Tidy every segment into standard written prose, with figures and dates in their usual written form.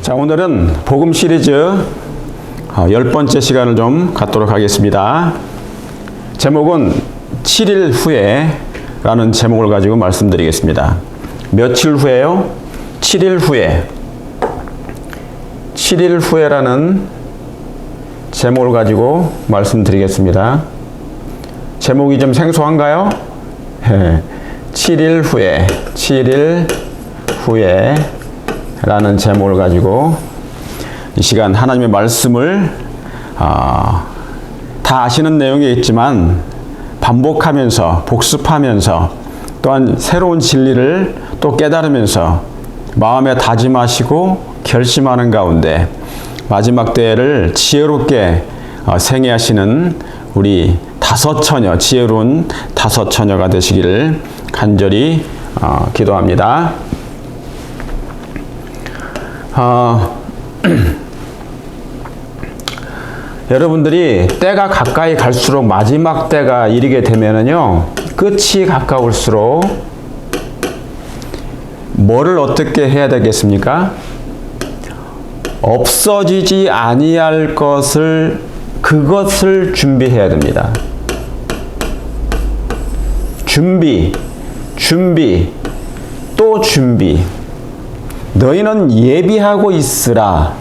자, 오늘은 복음 시리즈 10번째 시간을 좀 갖도록 하겠습니다. 제목은 7일 후에 라는 제목을 가지고 말씀드리겠습니다. 며칠 후에요? 7일 후에. 7일 후에라는 제목을 가지고 말씀드리겠습니다. 제목이 좀 생소한가요? 7일 후에, 7일 후에 라는 제목을 가지고 이 시간 하나님의 말씀을 다 아시는 내용이겠지만 반복하면서 복습하면서 또한 새로운 진리를 또 깨달으면서 마음에 다짐하시고 결심하는 가운데 마지막 때를 지혜롭게 생애하시는 우리 다섯 처녀, 지혜로운 다섯 처녀가 되시기를 간절히 기도합니다. 여러분들이 때가 가까이 갈수록 마지막 때가 이르게 되면은요, 끝이 가까울수록 뭐를 어떻게 해야 되겠습니까? 없어지지 아니할 그것을 준비해야 됩니다. 준비, 또 준비. 너희는 예비하고 있으라.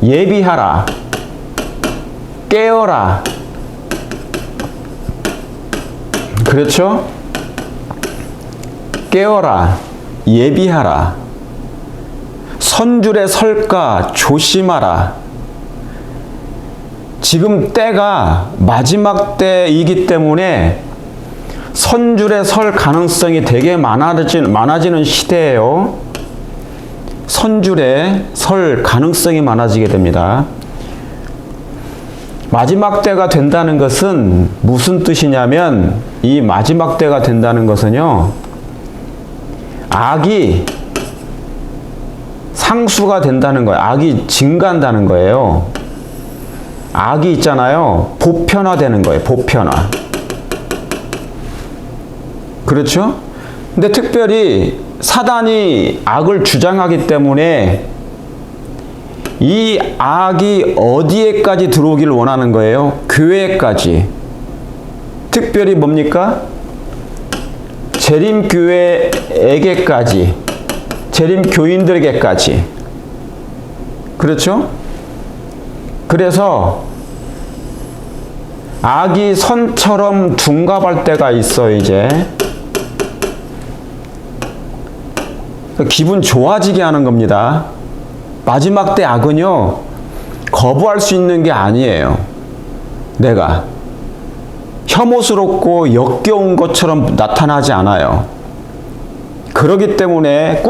예비하라. 깨어라. 그렇죠? 깨어라. 예비하라. 선줄에 설까 조심하라. 지금 때가 마지막 때이기 때문에 선줄에 설 가능성이 되게 많아지는 시대예요. 선줄에 설 가능성이 많아지게 됩니다. 마지막 때가 된다는 것은 무슨 뜻이냐면, 이 마지막 때가 된다는 것은요, 악이 상수가 된다는 거예요. 악이 증가한다는 거예요. 악이 있잖아요. 보편화되는 거예요. 보편화. 그렇죠? 근데 특별히 사단이 악을 주장하기 때문에 이 악이 어디에까지 들어오기를 원하는 거예요? 교회까지. 특별히 뭡니까? 재림교회에게까지. 재림교인들에게까지. 그렇죠? 그래서 악이 선처럼 둔갑할 때가 있어, 이제. 기분 좋아지게 하는 겁니다. 마지막 때 악은요, 거부할 수 있는 게 아니에요. 내가 혐오스럽고 역겨운 것처럼 나타나지 않아요. 그렇기 때문에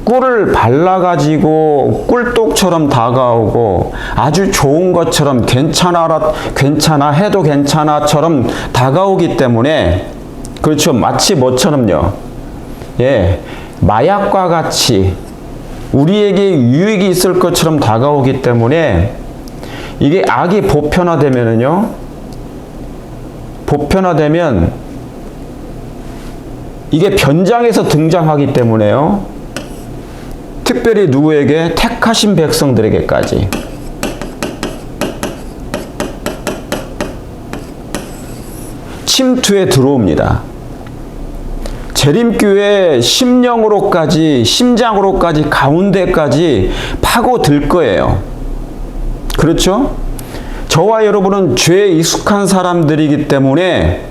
꿀을 발라가지고 꿀떡처럼 다가오고 아주 좋은 것처럼 괜찮아 해도 괜찮아처럼 다가오기 때문에, 그렇죠. 마치 뭐처럼요. 마약과 같이 우리에게 유익이 있을 것처럼 다가오기 때문에 이게 악이 보편화되면 이게 변장해서 등장하기 때문에요. 특별히 누구에게? 택하신 백성들에게까지. 침투에 들어옵니다. 재림교회 심장으로까지 가운데까지 파고들 거예요. 그렇죠? 저와 여러분은 죄에 익숙한 사람이기 때문에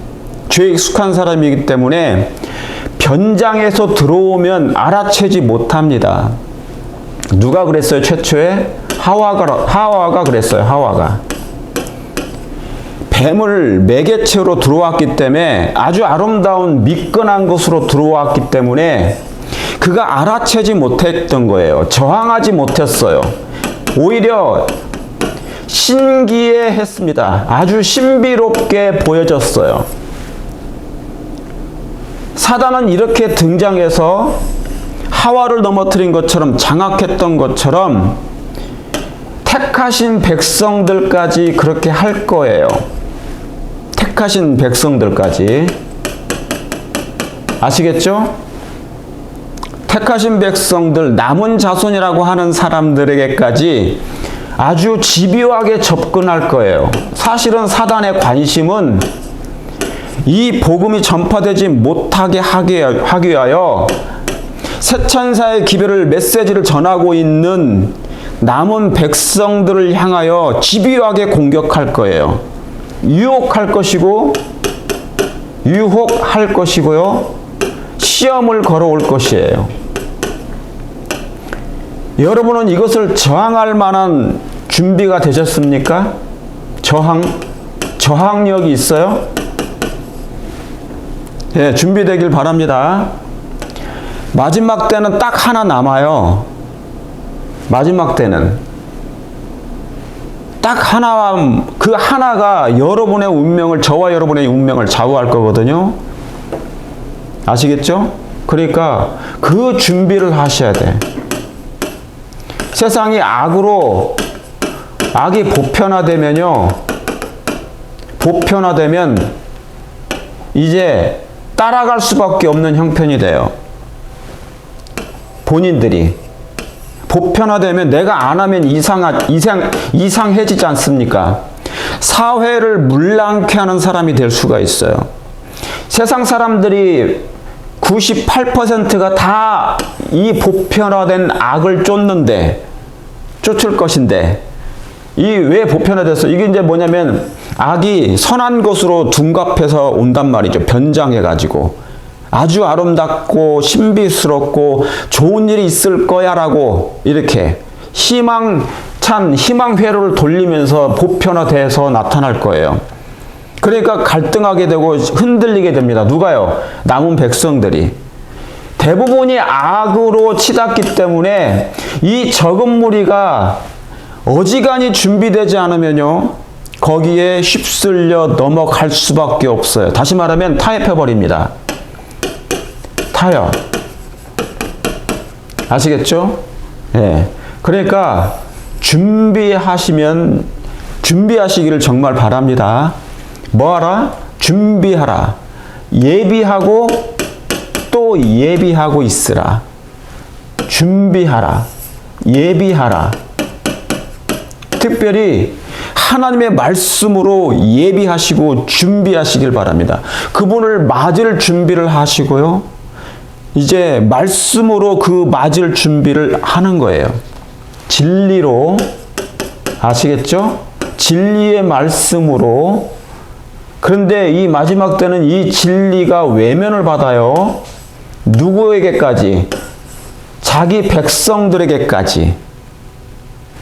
변장해서 들어오면 알아채지 못합니다. 누가 그랬어요? 최초에? 하와가 그랬어요. 하와가. 뱀을 매개체로 들어왔기 때문에, 아주 아름다운 미끈한 것으로 들어왔기 때문에 그가 알아채지 못했던 거예요. 저항하지 못했어요. 오히려 신기해했습니다. 아주 신비롭게 보여졌어요. 사단은 이렇게 등장해서 하와를 넘어뜨린 것처럼, 장악했던 것처럼 택하신 백성들까지 그렇게 할 거예요. 택하신 백성들까지. 아시겠죠? 택하신 백성들, 남은 자손이라고 하는 사람들에게까지 아주 집요하게 접근할 거예요. 사실은 사단의 관심은 이 복음이 전파되지 못하게 하기 위하여 새 천사의 기별을 메시지를 전하고 있는 남은 백성들을 향하여 집요하게 공격할 거예요. 유혹할 것이고요. 시험을 걸어올 것이에요. 여러분은 이것을 저항할 만한 준비가 되셨습니까? 저항력이 있어요? 예, 준비되길 바랍니다. 마지막 때는 딱 하나 남아요. 마지막 때는 딱 하나, 그 하나가 여러분의 운명을, 저와 여러분의 운명을 좌우할 거거든요. 아시겠죠? 그러니까 그 준비를 하셔야 돼. 세상이 악이 보편화되면 이제 따라갈 수밖에 없는 형편이 돼요. 본인들이 보편화되면 내가 안 하면 이상해지지 않습니까? 사회를 물랑케 하는 사람이 될 수가 있어요. 세상 사람들이 98%가 다 이 보편화된 악을 쫓을 것인데, 이 왜 보편화됐어? 이게 이제 뭐냐면 악이 선한 것으로 둔갑해서 온단 말이죠. 변장해가지고 아주 아름답고 신비스럽고 좋은 일이 있을 거야 라고 이렇게 희망 회로를 돌리면서 보편화돼서 나타날 거예요. 그러니까 갈등하게 되고 흔들리게 됩니다. 누가요? 남은 백성들이. 대부분이 악으로 치닫기 때문에 이 적은 무리가 어지간히 준비되지 않으면요, 거기에 휩쓸려 넘어갈 수밖에 없어요. 다시 말하면 타협해버립니다. 타협. 아시겠죠? 예. 그러니까 준비하시기를 정말 바랍니다. 뭐하라? 준비하라. 예비하고 또 예비하고 있으라. 준비하라. 예비하라. 특별히 하나님의 말씀으로 예비하시고 준비하시길 바랍니다. 그분을 맞을 준비를 하시고요. 이제 말씀으로 그 맞을 준비를 하는 거예요. 진리로. 아시겠죠? 진리의 말씀으로. 그런데 이 마지막 때는 이 진리가 외면을 받아요. 누구에게까지? 자기 백성들에게까지.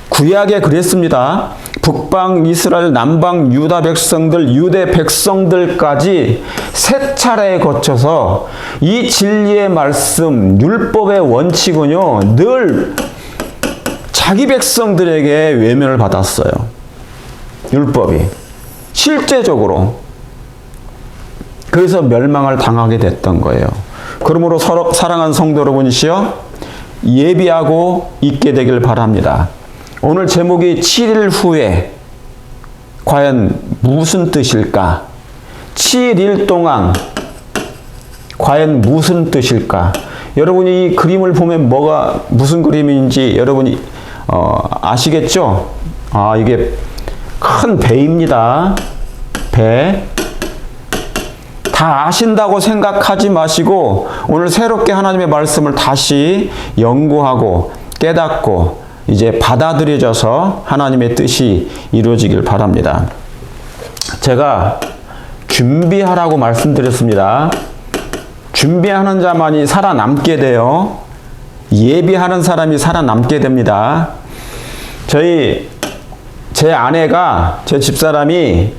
구약에 그랬습니다. 북방 이스라엘, 남방 유다 백성들, 유대 백성들까지 세 차례에 거쳐서 이 진리의 말씀, 율법의 원칙은요, 늘 자기 백성들에게 외면을 받았어요. 율법이. 실제적으로. 그래서 멸망을 당하게 됐던 거예요. 그러므로 서로 사랑하는 성도 여러분이시여, 예비하고 있게 되길 바랍니다. 오늘 제목이 7일 후에 과연 무슨 뜻일까? 7일 동안 과연 무슨 뜻일까? 여러분이 이 그림을 보면 무슨 그림인지 여러분이 아시겠죠? 이게 큰 배입니다. 배. 다 아신다고 생각하지 마시고 오늘 새롭게 하나님의 말씀을 다시 연구하고 깨닫고 이제 받아들여져서 하나님의 뜻이 이루어지길 바랍니다. 제가 준비하라고 말씀드렸습니다. 준비하는 자만이 살아남게 돼요. 예비하는 사람이 살아남게 됩니다. 제 아내가, 제 집사람이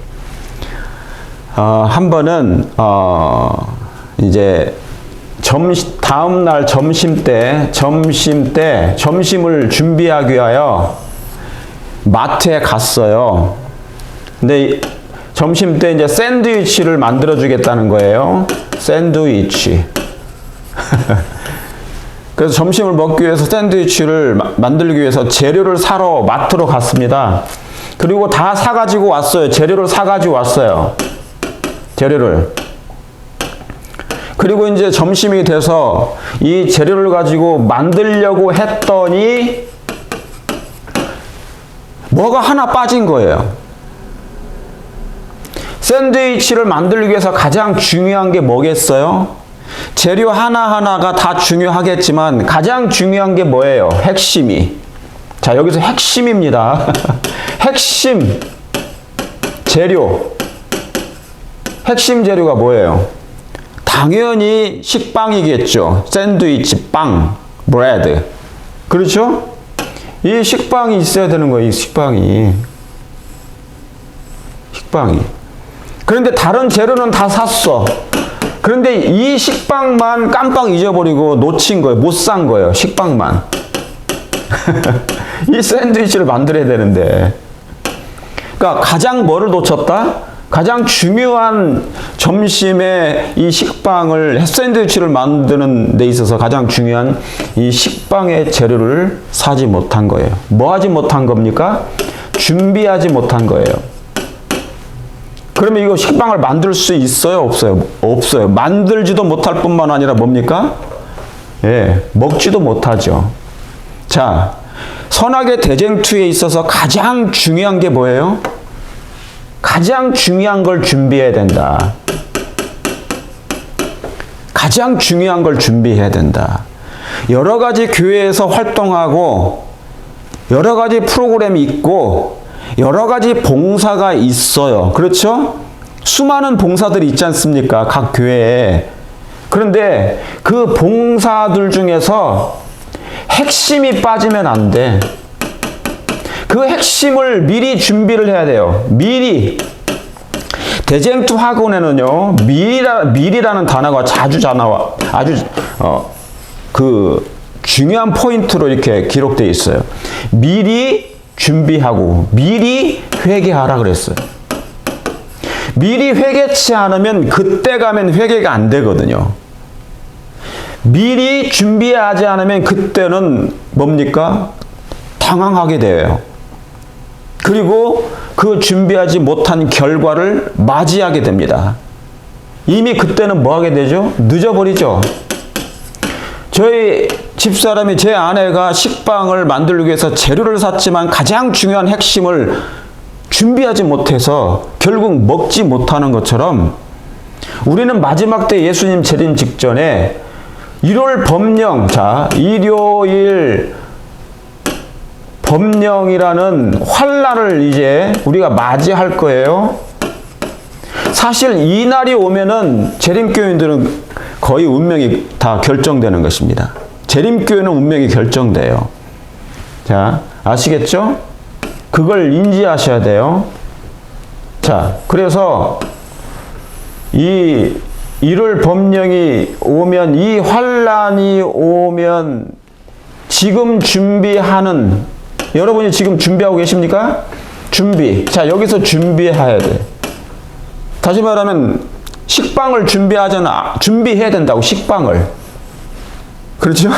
한 번은 이제 다음날 점심을 준비하기 위하여 마트에 갔어요. 근데 점심 때 이제 샌드위치를 만들어 주겠다는 거예요. 샌드위치. 그래서 점심을 먹기 위해서 샌드위치를 만들기 위해서 재료를 사러 마트로 갔습니다. 그리고 다 사가지고 왔어요. 재료를 사가지고 왔어요. 재료를. 그리고 이제 점심이 돼서 이 재료를 가지고 만들려고 했더니 뭐가 하나 빠진 거예요. 샌드위치를 만들기 위해서 가장 중요한 게 뭐겠어요? 재료 하나하나가 다 중요하겠지만 가장 중요한 게 뭐예요? 핵심이. 자, 여기서 핵심입니다. 핵심 재료. 핵심 재료가 뭐예요? 당연히 식빵이겠죠. 샌드위치, 빵, 브레드. 그렇죠? 이 식빵이 있어야 되는 거예요. 이 식빵이. 그런데 다른 재료는 다 샀어. 그런데 이 식빵만 깜빡 잊어버리고 놓친 거예요. 못 산 거예요. 식빵만. 이 샌드위치를 만들어야 되는데. 그러니까 가장 뭐를 놓쳤다? 가장 중요한 점심에 이 식빵을, 샌드위치를 만드는 데 있어서 가장 중요한 이 식빵의 재료를 사지 못한 거예요. 뭐 하지 못한 겁니까? 준비하지 못한 거예요. 그러면 이거 식빵을 만들 수 있어요? 없어요? 없어요. 만들지도 못할 뿐만 아니라 뭡니까? 예, 먹지도 못하죠. 자, 선악의 대쟁투에 있어서 가장 중요한 게 뭐예요? 가장 중요한 걸 준비해야 된다. 가장 중요한 걸 준비해야 된다. 여러 가지 교회에서 활동하고 여러 가지 프로그램이 있고 여러 가지 봉사가 있어요. 그렇죠? 수많은 봉사들이 있지 않습니까? 각 교회에. 그런데 그 봉사들 중에서 핵심이 빠지면 안 돼. 그 핵심을 미리 준비를 해야 돼요. 미리. 대쟁투 학원에는요, 미리라는 단어가 자주 나와. 아주, 중요한 포인트로 이렇게 기록되어 있어요. 미리 준비하고, 미리 회개하라 그랬어요. 미리 회개치 않으면 그때 가면 회개가 안 되거든요. 미리 준비하지 않으면 그때는 뭡니까? 당황하게 돼요. 그리고 그 준비하지 못한 결과를 맞이하게 됩니다. 이미 그때는 뭐 하게 되죠? 늦어버리죠. 저희 집사람이, 제 아내가 식빵을 만들기 위해서 재료를 샀지만 가장 중요한 핵심을 준비하지 못해서 결국 먹지 못하는 것처럼 우리는 마지막 때 예수님 재림 직전에 일요일 법령, 자, 일요일 법령이라는 환란을 이제 우리가 맞이할 거예요. 사실 이 날이 오면은 재림교인들은 거의 운명이 다 결정되는 것입니다. 재림교회는 운명이 결정돼요. 자, 아시겠죠? 그걸 인지하셔야 돼요. 자, 그래서 이 일요일 법령이 오면, 이 환란이 오면 지금 준비하는, 여러분이 지금 준비하고 계십니까? 준비. 자, 여기서 준비해야 돼. 다시 말하면 식빵을 준비해야 된다고, 식빵을. 그렇죠?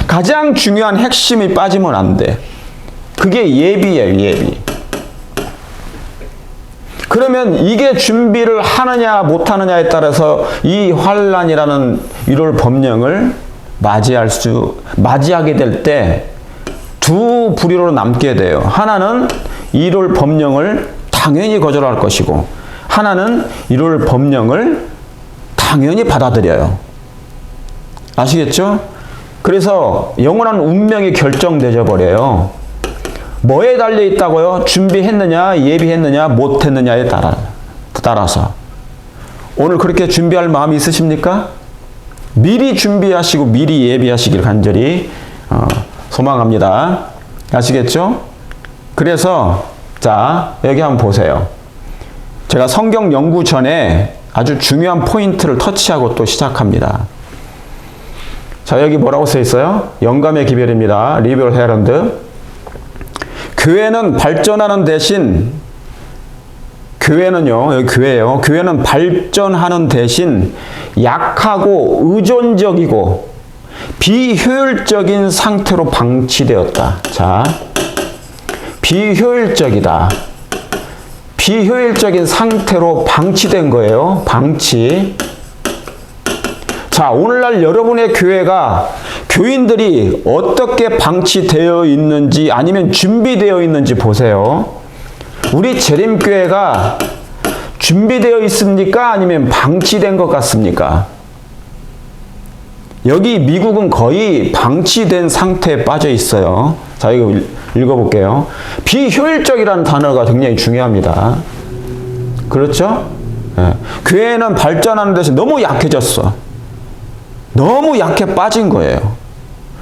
가장 중요한 핵심이 빠지면 안 돼. 그게 예비예요, 예비. 그러면 이게 준비를 하느냐 못하느냐에 따라서 이 환란이라는 일요일 법령을 맞이하게 될 때 두 부류로 남게 돼요. 하나는 일요일 법령을 당연히 거절할 것이고, 하나는 일요일 법령을 당연히 받아들여요. 아시겠죠? 그래서 영원한 운명이 결정되어 버려요. 뭐에 달려 있다고요? 준비했느냐, 예비했느냐, 못했느냐에 따라서. 오늘 그렇게 준비할 마음이 있으십니까? 미리 준비하시고 미리 예비하시길 간절히 소망합니다. 아시겠죠? 그래서 자, 여기 한번 보세요. 제가 성경 연구 전에 아주 중요한 포인트를 터치하고 또 시작합니다. 자, 여기 뭐라고 써 있어요? 영감의 기별입니다. 리벨 헤런드. 교회는 발전하는 대신, 교회는요, 여기 교회예요. 교회는 발전하는 대신 약하고 의존적이고 비효율적인 상태로 방치되었다. 자, 비효율적이다. 비효율적인 상태로 방치된 거예요. 방치. 자, 오늘날 여러분의 교회가 교인들이 어떻게 방치되어 있는지 아니면 준비되어 있는지 보세요. 우리 재림교회가 준비되어 있습니까? 아니면 방치된 것 같습니까? 여기 미국은 거의 방치된 상태에 빠져 있어요. 자, 이거 읽어볼게요. 비효율적이라는 단어가 굉장히 중요합니다. 그렇죠? 네. 교회는 발전하는 데서 너무 약해졌어. 너무 약해 빠진 거예요.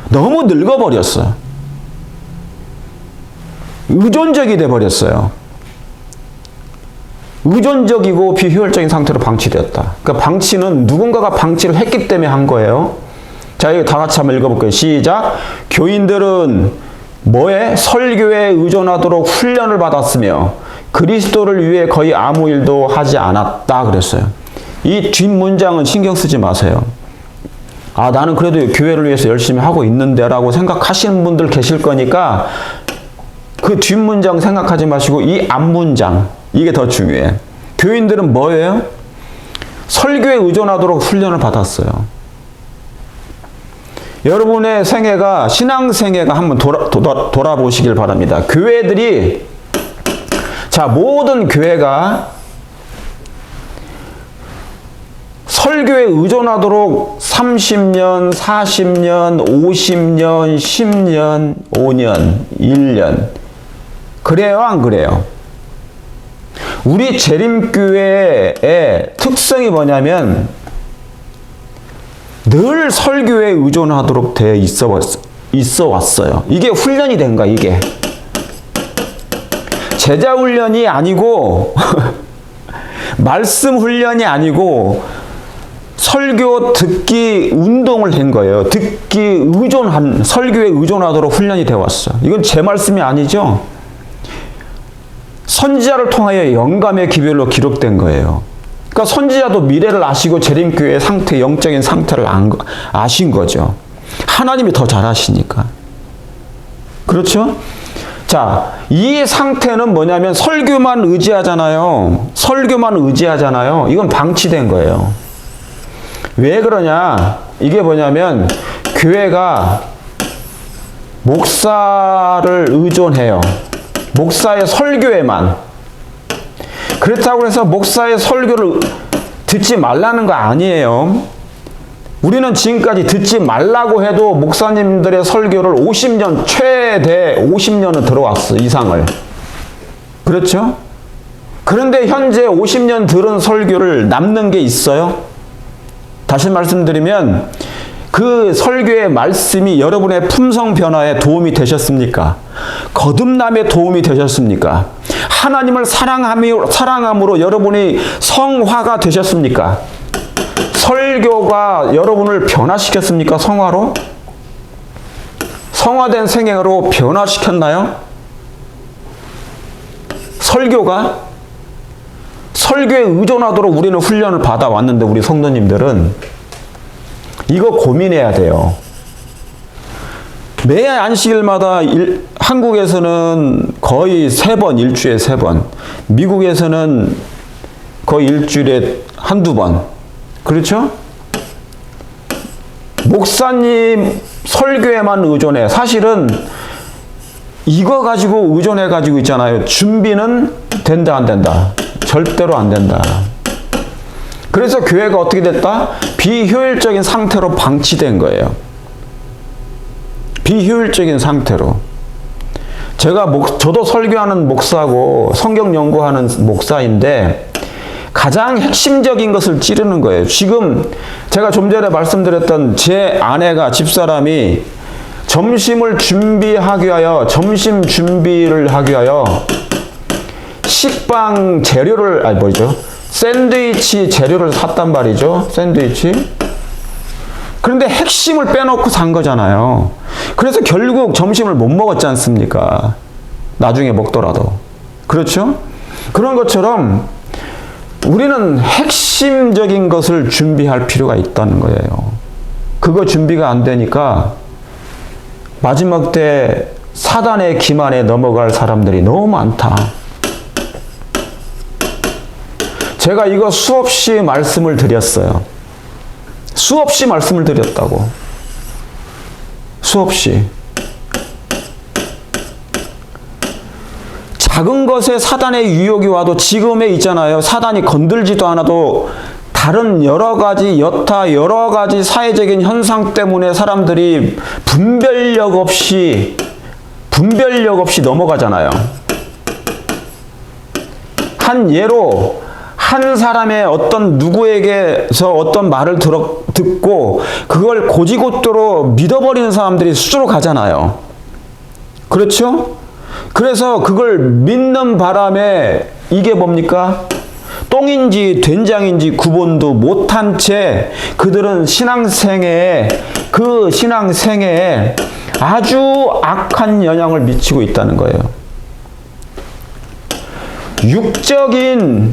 너무 늙어버렸어. 의존적이 돼버렸어요. 의존적이고 비효율적인 상태로 방치되었다. 그러니까 방치는 누군가가 방치를 했기 때문에 한 거예요. 자, 이거 다 같이 한번 읽어볼게요. 시작. 교인들은 뭐에? 설교에 의존하도록 훈련을 받았으며 그리스도를 위해 거의 아무 일도 하지 않았다 그랬어요. 이 뒷문장은 신경 쓰지 마세요. 아, 나는 그래도 교회를 위해서 열심히 하고 있는데 라고 생각하시는 분들 계실 거니까 그 뒷문장 생각하지 마시고 이 앞문장, 이게 더 중요해. 교인들은 뭐예요? 설교에 의존하도록 훈련을 받았어요. 여러분의 생애가, 신앙생애가 한번 돌아보시길 바랍니다. 교회들이, 자, 모든 교회가 설교에 의존하도록 30년, 40년, 50년, 10년, 5년, 1년. 그래요, 안 그래요? 우리 재림교회의 특성이 뭐냐면 늘 설교에 의존하도록 되어 있어 왔어요. 이게 훈련이 된 거야, 이게. 제자 훈련이 아니고 말씀 훈련이 아니고 설교 듣기 운동을 한 거예요. 듣기 의존한, 설교에 의존하도록 훈련이 되어 왔어. 이건 제 말씀이 아니죠. 선지자를 통하여 영감의 기별로 기록된 거예요. 그러니까 선지자도 미래를 아시고 재림교회의 상태, 영적인 상태를 아신 거죠. 하나님이 더 잘 아시니까. 그렇죠? 자, 이 상태는 뭐냐면 설교만 의지하잖아요. 설교만 의지하잖아요. 이건 방치된 거예요. 왜 그러냐? 이게 뭐냐면 교회가 목사를 의존해요. 목사의 설교에만. 그렇다고 해서 목사의 설교를 듣지 말라는 거 아니에요. 우리는 지금까지 듣지 말라고 해도 목사님들의 설교를 50년, 최대 50년은 들어왔어, 이상을. 그렇죠? 그런데 현재 50년 들은 설교를 남는 게 있어요? 다시 말씀드리면 그 설교의 말씀이 여러분의 품성 변화에 도움이 되셨습니까? 거듭남에 도움이 되셨습니까? 하나님을 사랑함으로 여러분이 성화가 되셨습니까? 설교가 여러분을 변화시켰습니까? 성화로? 성화된 생애로 변화시켰나요? 설교가? 설교에 의존하도록 우리는 훈련을 받아왔는데 우리 성도님들은 이거 고민해야 돼요. 매 안식일마다 한국에서는 거의 3번, 일주일에 3번. 미국에서는 거의 일주일에 한두 번. 그렇죠? 목사님 설교에만 의존해. 사실은 이거 가지고 의존해 가지고 있잖아요. 준비는 된다, 안 된다. 절대로 안 된다. 그래서 교회가 어떻게 됐다? 비효율적인 상태로 방치된 거예요. 비효율적인 상태로. 저도 설교하는 목사고 성경 연구하는 목사인데 가장 핵심적인 것을 찌르는 거예요. 지금 제가 좀 전에 말씀드렸던 제 아내가, 집사람이 점심을 준비하기 위하여, 점심 준비를 하기 위하여 식빵 재료를, 샌드위치 재료를 샀단 말이죠. 샌드위치. 그런데 핵심을 빼놓고 산 거잖아요. 그래서 결국 점심을 못 먹었지 않습니까? 나중에 먹더라도. 그렇죠? 그런 것처럼 우리는 핵심적인 것을 준비할 필요가 있다는 거예요. 그거 준비가 안 되니까 마지막 때 사단의 기만에 넘어갈 사람들이 너무 많다. 제가 이거 수없이 말씀을 드렸어요. 수없이 말씀을 드렸다고. 수없이. 작은 것에 사단의 유혹이 와도 지금에 있잖아요. 사단이 건들지도 않아도 다른 여러 가지 사회적인 현상 때문에 사람들이 분별력 없이 넘어가잖아요. 한 예로 한 사람의 어떤 누구에게서 어떤 말을 듣고 그걸 고지고대로 믿어버리는 사람들이 수두룩 가잖아요. 그렇죠? 그래서 그걸 믿는 바람에 이게 뭡니까? 똥인지 된장인지 구분도 못한 채 그들은 신앙생애에 아주 악한 영향을 미치고 있다는 거예요. 육적인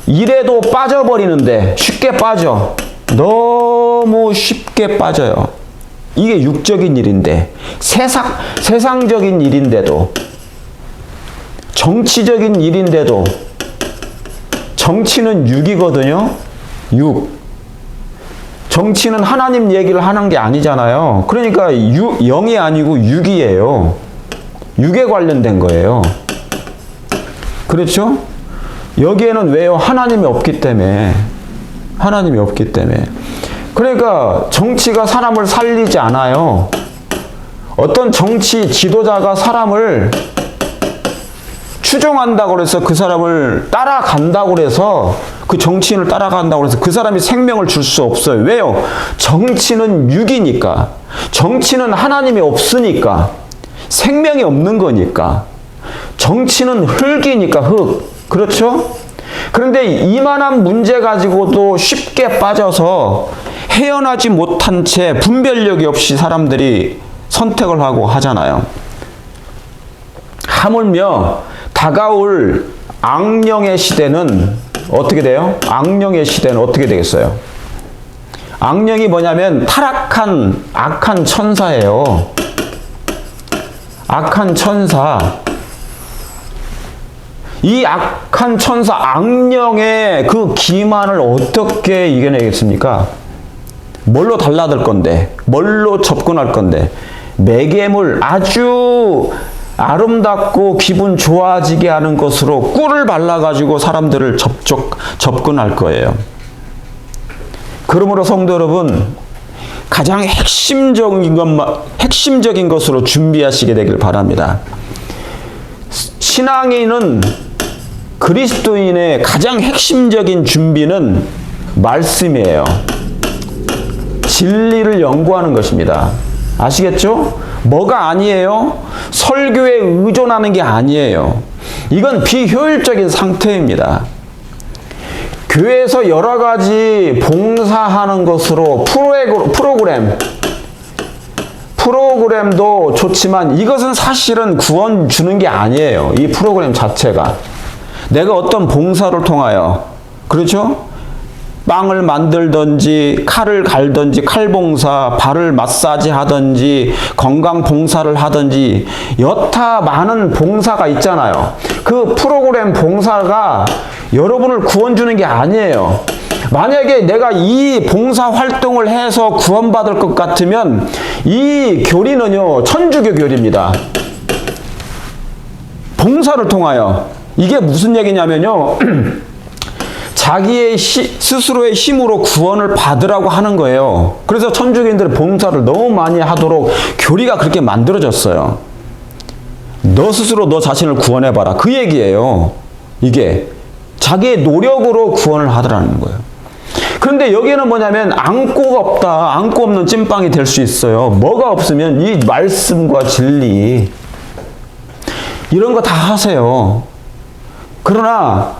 일에도 빠져버리는데 쉽게 빠져. 너무 쉽게 빠져요. 이게 육적인 일인데 세상적인 일인데도 정치적인 일인데도 정치는 육이거든요. 육. 정치는 하나님 얘기를 하는 게 아니잖아요. 그러니까 영이 아니고 육이에요. 육에 관련된 거예요. 그렇죠? 여기에는 왜요? 하나님이 없기 때문에. 하나님이 없기 때문에. 그러니까 정치가 사람을 살리지 않아요. 어떤 정치 지도자가 사람을 추종한다고 해서 그 사람을 따라간다고 해서 그 정치인을 따라간다고 해서 그 사람이 생명을 줄 수 없어요. 왜요? 정치는 육이니까. 정치는 하나님이 없으니까. 생명이 없는 거니까. 정치는 흙이니까 흙. 그렇죠? 그런데 이만한 문제 가지고도 쉽게 빠져서 헤어나지 못한 채 분별력이 없이 사람들이 선택을 하고 하잖아요. 하물며 다가올 악령의 시대는 어떻게 돼요? 악령의 시대는 어떻게 되겠어요? 악령이 뭐냐면 타락한 악한 천사예요. 악한 천사. 이 악한 천사 악령의 그 기만을 어떻게 이겨내겠습니까? 뭘로 달라들 건데? 뭘로 접근할 건데? 매개물, 아주 아름답고 기분 좋아지게 하는 것으로 꿀을 발라가지고 사람들을 접근할 거예요. 그러므로 성도 여러분, 가장 핵심적인 것으로 준비하시게 되길 바랍니다. 신앙인은 그리스도인의 가장 핵심적인 준비는 말씀이에요. 진리를 연구하는 것입니다. 아시겠죠? 뭐가 아니에요? 설교에 의존하는 게 아니에요. 이건 비효율적인 상태입니다. 교회에서 여러 가지 봉사하는 것으로 프로그램도 좋지만 이것은 사실은 구원 주는 게 아니에요. 이 프로그램 자체가. 내가 어떤 봉사를 통하여, 그렇죠? 빵을 만들든지 칼을 갈든지 칼봉사, 발을 마사지 하든지 건강 봉사를 하든지 여타 많은 봉사가 있잖아요. 그 프로그램 봉사가 여러분을 구원 주는 게 아니에요. 만약에 내가 이 봉사 활동을 해서 구원받을 것 같으면 이 교리는요, 천주교 교리입니다. 봉사를 통하여. 이게 무슨 얘기냐면요. 자기의 스스로의 힘으로 구원을 받으라고 하는 거예요. 그래서 천주교인들은 봉사를 너무 많이 하도록 교리가 그렇게 만들어졌어요. 너 스스로 너 자신을 구원해봐라. 그 얘기예요. 이게 자기의 노력으로 구원을 하더라는 거예요. 그런데 여기는 뭐냐면 안고가 없다. 안고 없는 찐빵이 될 수 있어요. 뭐가 없으면 이 말씀과 진리 이런 거 다 하세요. 그러나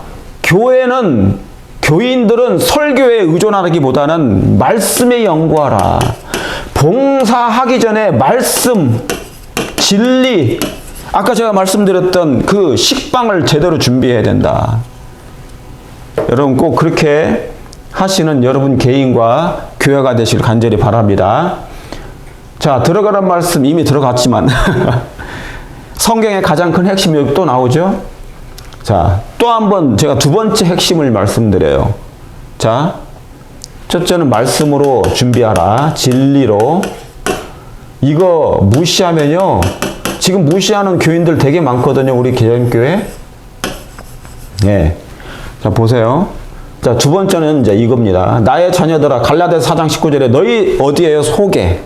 교인들은 설교에 의존하기보다는 말씀에 연구하라. 봉사하기 전에 말씀, 진리, 아까 제가 말씀드렸던 그 식빵을 제대로 준비해야 된다. 여러분 꼭 그렇게 하시는 여러분 개인과 교회가 되시길 간절히 바랍니다. 자, 들어가란 말씀 이미 들어갔지만 성경의 가장 큰 핵심이 또 나오죠. 자, 또 한번 제가 두 번째 핵심을 말씀드려요. 자, 첫째는 말씀으로 준비하라. 진리로. 이거 무시하면요. 지금 무시하는 교인들 되게 많거든요. 우리 개정교회. 예. 자, 보세요. 자, 두 번째는 이제 이겁니다. 나의 자녀들아, 갈라디아서 4장 19절에 너희 어디에요? 속에.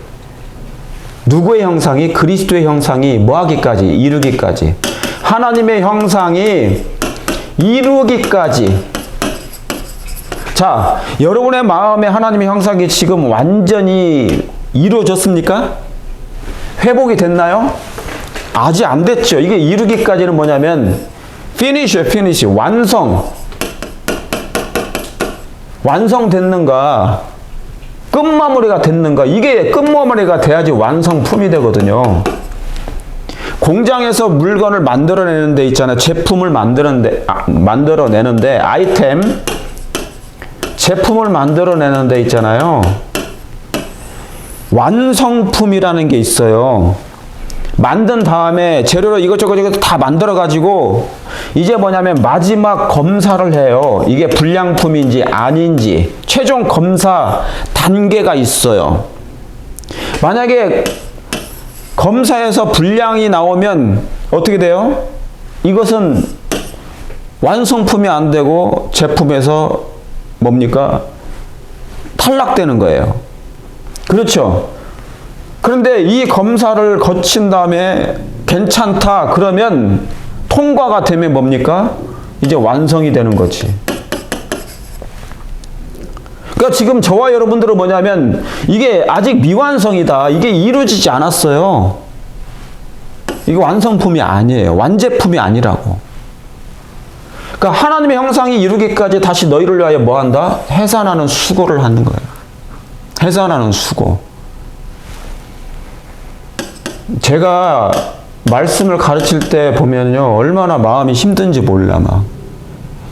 누구의 형상이? 그리스도의 형상이 뭐하기까지? 이루기까지. 하나님의 형상이 이루기까지. 자, 여러분의 마음에 하나님의 형상이 지금 완전히 이루어졌습니까? 회복이 됐나요? 아직 안 됐죠. 이게 이루기까지는 뭐냐면 finish, 완성됐는가, 끝마무리가 됐는가. 이게 끝마무리가 돼야지 완성품이 되거든요. 공장에서 물건을 만들어내는 데 있잖아요. 제품을 만들어내는데 아이템, 제품을 만들어내는 데 있잖아요. 완성품이라는 게 있어요. 만든 다음에 재료로 이것저것 다 만들어 가지고 이제 뭐냐면 마지막 검사를 해요. 이게 불량품인지 아닌지 최종 검사 단계가 있어요. 만약에 검사에서 불량이 나오면 어떻게 돼요? 이것은 완성품이 안 되고 제품에서 뭡니까? 탈락되는 거예요. 그렇죠? 그런데 이 검사를 거친 다음에 괜찮다 그러면 통과가 되면 뭡니까? 이제 완성이 되는 거지. 그러니까 지금 저와 여러분들은 뭐냐면 이게 아직 미완성이다. 이게 이루어지지 않았어요. 이게 완성품이 아니에요. 완제품이 아니라고. 그러니까 하나님의 형상이 이루기까지 다시 너희를 위하여 뭐한다? 해산하는 수고를 하는 거예요. 해산하는 수고. 제가 말씀을 가르칠 때 보면요, 얼마나 마음이 힘든지 몰라, 막.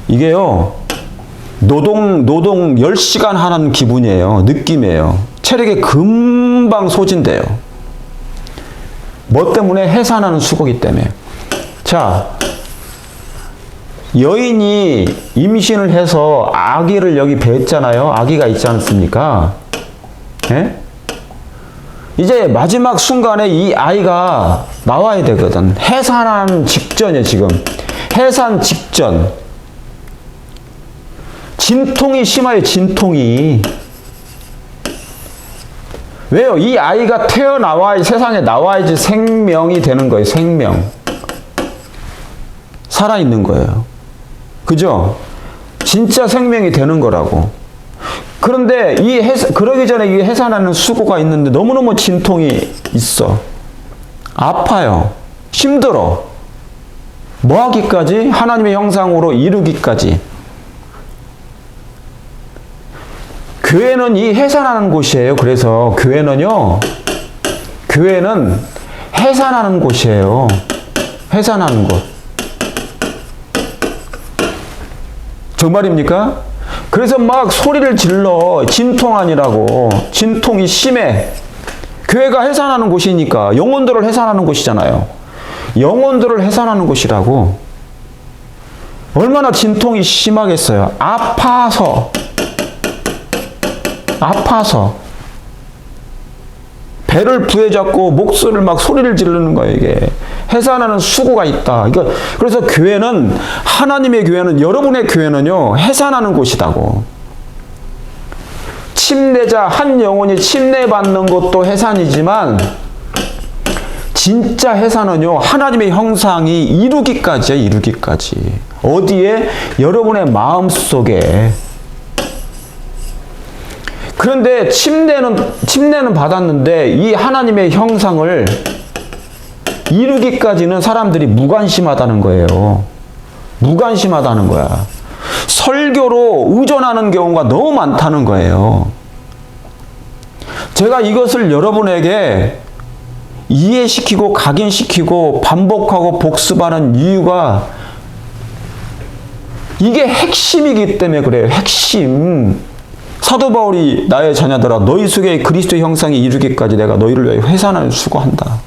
이게요, 노동 10시간 하는 기분이에요. 느낌이에요. 체력이 금방 소진돼요. 뭐 때문에? 해산하는 수고기 때문에. 자, 여인이 임신을 해서 아기를 여기 뱄잖아요. 아기가 있지 않습니까? 예? 이제 마지막 순간에 이 아이가 나와야 되거든. 해산하는 직전이에요, 지금. 해산 직전. 진통이 심해요, 진통이. 왜요? 이 아이가 태어나와야지, 세상에 나와야지 생명이 되는 거예요, 생명. 살아있는 거예요. 그죠? 진짜 생명이 되는 거라고. 그런데 그러기 전에 이 해산하는 수고가 있는데 너무너무 진통이 있어. 아파요. 힘들어. 뭐 하기까지? 하나님의 형상으로 이루기까지. 교회는 이 해산하는 곳이에요. 그래서 교회는 해산하는 곳이에요. 해산하는 곳. 정말입니까? 그래서 막 소리를 질러. 진통하니라고. 진통이 심해. 교회가 해산하는 곳이니까 영혼들을 해산하는 곳이잖아요. 영혼들을 해산하는 곳이라고. 얼마나 진통이 심하겠어요. 아파서 배를 부여잡고 목소리를 막 소리를 지르는 거예요. 이게 해산하는 수고가 있다. 그래서 교회는, 하나님의 교회는, 여러분의 교회는요, 해산하는 곳이라고. 침례자 한 영혼이 침례받는 것도 해산이지만 진짜 해산은요, 하나님의 형상이 이루기까지예요. 이루기까지. 어디에? 여러분의 마음속에. 그런데 침례는 받았는데 이 하나님의 형상을 이루기까지는 사람들이 무관심하다는 거예요. 무관심하다는 거야. 설교로 의존하는 경우가 너무 많다는 거예요. 제가 이것을 여러분에게 이해시키고 각인시키고 반복하고 복습하는 이유가 이게 핵심이기 때문에 그래요. 핵심. 사도 바울이 나의 자녀들아 너희 속에 그리스도의 형상이 이루기까지 내가 너희를 위하여 해산하는 수고한다.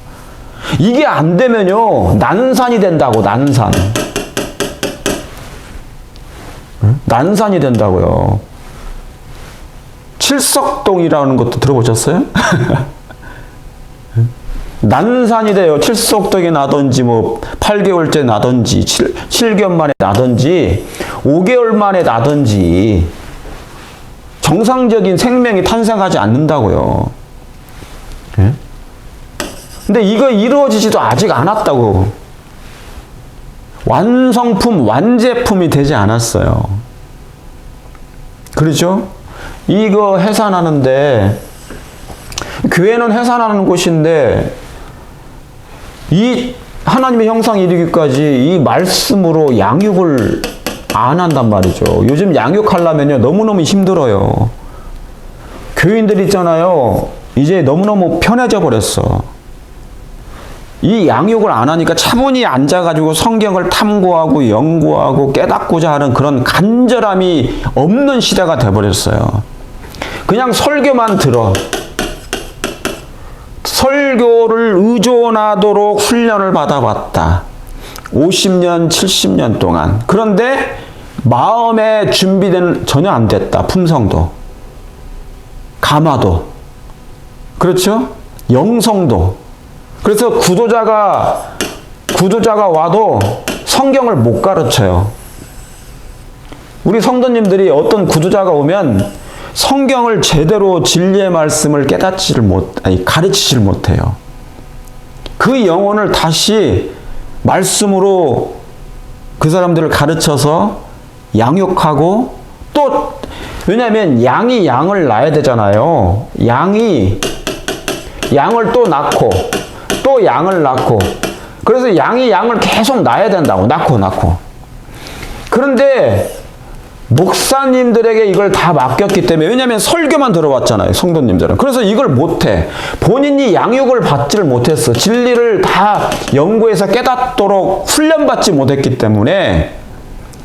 이게 안 되면요 난산이 된다고. 난산. 난산이 된다고요. 칠석동이라는 것도 들어보셨어요? 난산이 돼요. 칠석동이 나든지 8개월째 나든지 7개월 만에 나든지 5개월 만에 나든지 정상적인 생명이 탄생하지 않는다고요. 근데 이거 이루어지지도 아직 않았다고. 완성품, 완제품이 되지 않았어요. 그렇죠? 이거 해산하는데, 교회는 해산하는 곳인데, 이 하나님의 형상 이루기까지 이 말씀으로 양육을 안 한단 말이죠. 요즘 양육하려면요, 너무너무 힘들어요. 교인들 있잖아요. 이제 너무너무 편해져 버렸어. 이 양육을 안 하니까 차분히 앉아가지고 성경을 탐구하고 연구하고 깨닫고자 하는 그런 간절함이 없는 시대가 돼버렸어요. 그냥 설교만 들어. 설교를 의존하도록 훈련을 받아봤다. 50년, 70년 동안. 그런데 마음의 준비는 전혀 안 됐다. 품성도. 감화도. 그렇죠? 영성도. 그래서 구도자가 와도 성경을 못 가르쳐요. 우리 성도님들이 어떤 구도자가 오면 성경을 제대로 진리의 말씀을 가르치질 못해요. 그 영혼을 다시 말씀으로 그 사람들을 가르쳐서 양육하고 또 왜냐하면 양이 양을 낳아야 되잖아요. 양이 양을 또 낳고 또 양을 낳고 그래서 양이 양을 계속 낳아야 된다고 낳고 그런데 목사님들에게 이걸 다 맡겼기 때문에 왜냐하면 설교만 들어왔잖아요. 성도님들은. 그래서 이걸 못해. 본인이 양육을 받지를 못했어. 진리를 다 연구해서 깨닫도록 훈련받지 못했기 때문에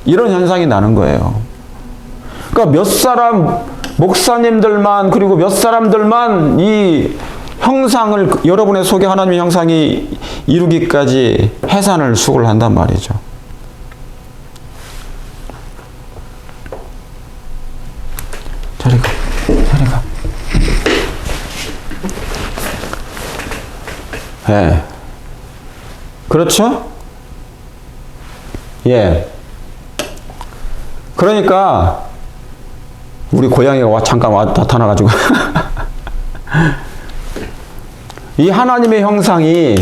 이런 현상이 나는 거예요. 그러니까 몇 사람 목사님들만 그리고 몇 사람들만 이 형상을 여러분의 속에 하나님의 형상이 이루기까지 해산을 수고를 한단 말이죠. 저리 가. 예. 그렇죠? 예. 그러니까 우리 고양이가 잠깐 나타나가지고 이 하나님의 형상이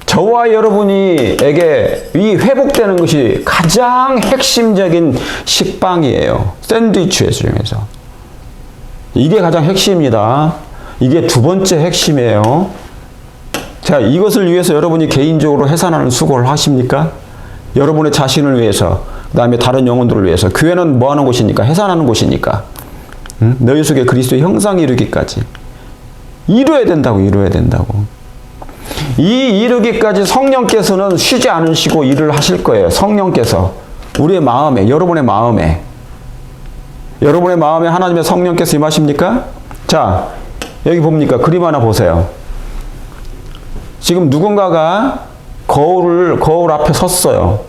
저와 여러분에게 이 회복되는 것이 가장 핵심적인 식빵이에요. 샌드위치 중에서. 이게 가장 핵심입니다. 이게 두 번째 핵심이에요. 자, 이것을 위해서 여러분이 개인적으로 해산하는 수고를 하십니까? 여러분의 자신을 위해서, 그 다음에 다른 영혼들을 위해서. 교회는 뭐 하는 곳이니까? 해산하는 곳이니까. 응? 너희 속에 그리스도의 형상이 이루기까지. 이루어야 된다고. 이 이루기까지 성령께서는 쉬지 않으시고 일을 하실 거예요. 성령께서. 우리의 마음에, 여러분의 마음에 하나님의 성령께서 임하십니까? 자, 여기 봅니까? 그림 하나 보세요. 지금 누군가가 거울 앞에 섰어요.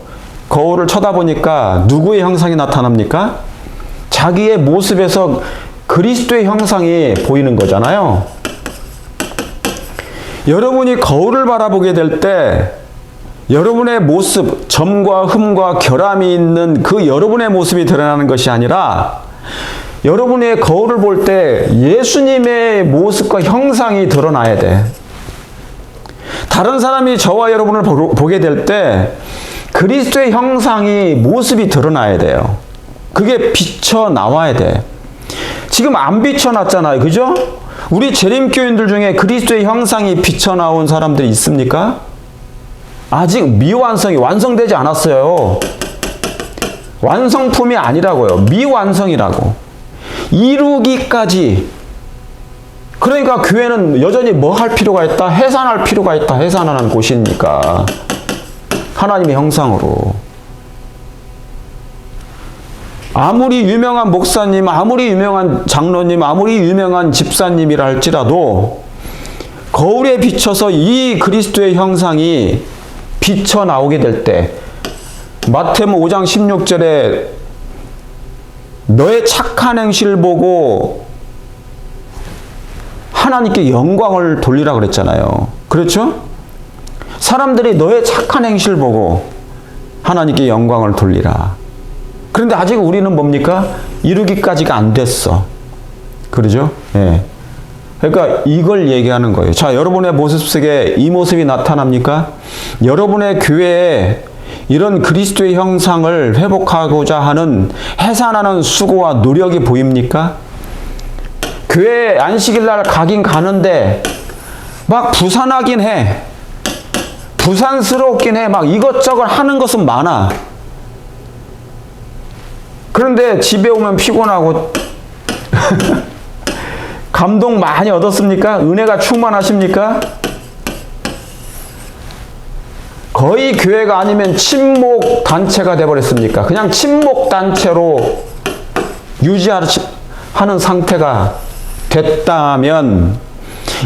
거울을 쳐다보니까 누구의 형상이 나타납니까? 자기의 모습에서 그리스도의 형상이 보이는 거잖아요. 여러분이 거울을 바라보게 될 때 여러분의 모습, 점과 흠과 결함이 있는 그 여러분의 모습이 드러나는 것이 아니라 여러분의 거울을 볼 때 예수님의 모습과 형상이 드러나야 돼. 다른 사람이 저와 여러분을 보게 될 때 그리스도의 형상이 모습이 드러나야 돼요. 그게 비쳐 나와야 돼. 지금 안 비쳐났잖아요. 그죠? 우리 재림교인들 중에 그리스도의 형상이 비쳐나온 사람들이 있습니까? 아직 미완성이 완성되지 않았어요. 완성품이 아니라고요. 미완성이라고. 이루기까지. 그러니까 교회는 여전히 뭐 할 필요가 있다? 해산할 필요가 있다. 해산하는 곳이니까. 하나님의 형상으로. 아무리 유명한 목사님, 아무리 유명한 장로님, 아무리 유명한 집사님이라 할지라도 거울에 비춰서 이 그리스도의 형상이 비쳐 나오게 될 때 마태복음 5장 16절에 너의 착한 행실을 보고 하나님께 영광을 돌리라 그랬잖아요. 그렇죠? 사람들이 너의 착한 행실을 보고 하나님께 영광을 돌리라. 그런데 아직 우리는 뭡니까? 이루기까지가 안 됐어. 그러죠? 예. 그러니까 이걸 얘기하는 거예요. 자, 여러분의 모습 속에 이 모습이 나타납니까? 여러분의 교회에 이런 그리스도의 형상을 회복하고자 하는 해산하는 수고와 노력이 보입니까? 교회 안식일 날 가긴 가는데 막 부산하긴 해. 부산스럽긴 해. 막 이것저것 하는 것은 많아. 그런데 집에 오면 피곤하고 감동 많이 얻었습니까? 은혜가 충만하십니까? 거의 교회가 아니면 친목 단체가 되어버렸습니까? 그냥 친목 단체로 유지하는 상태가 됐다면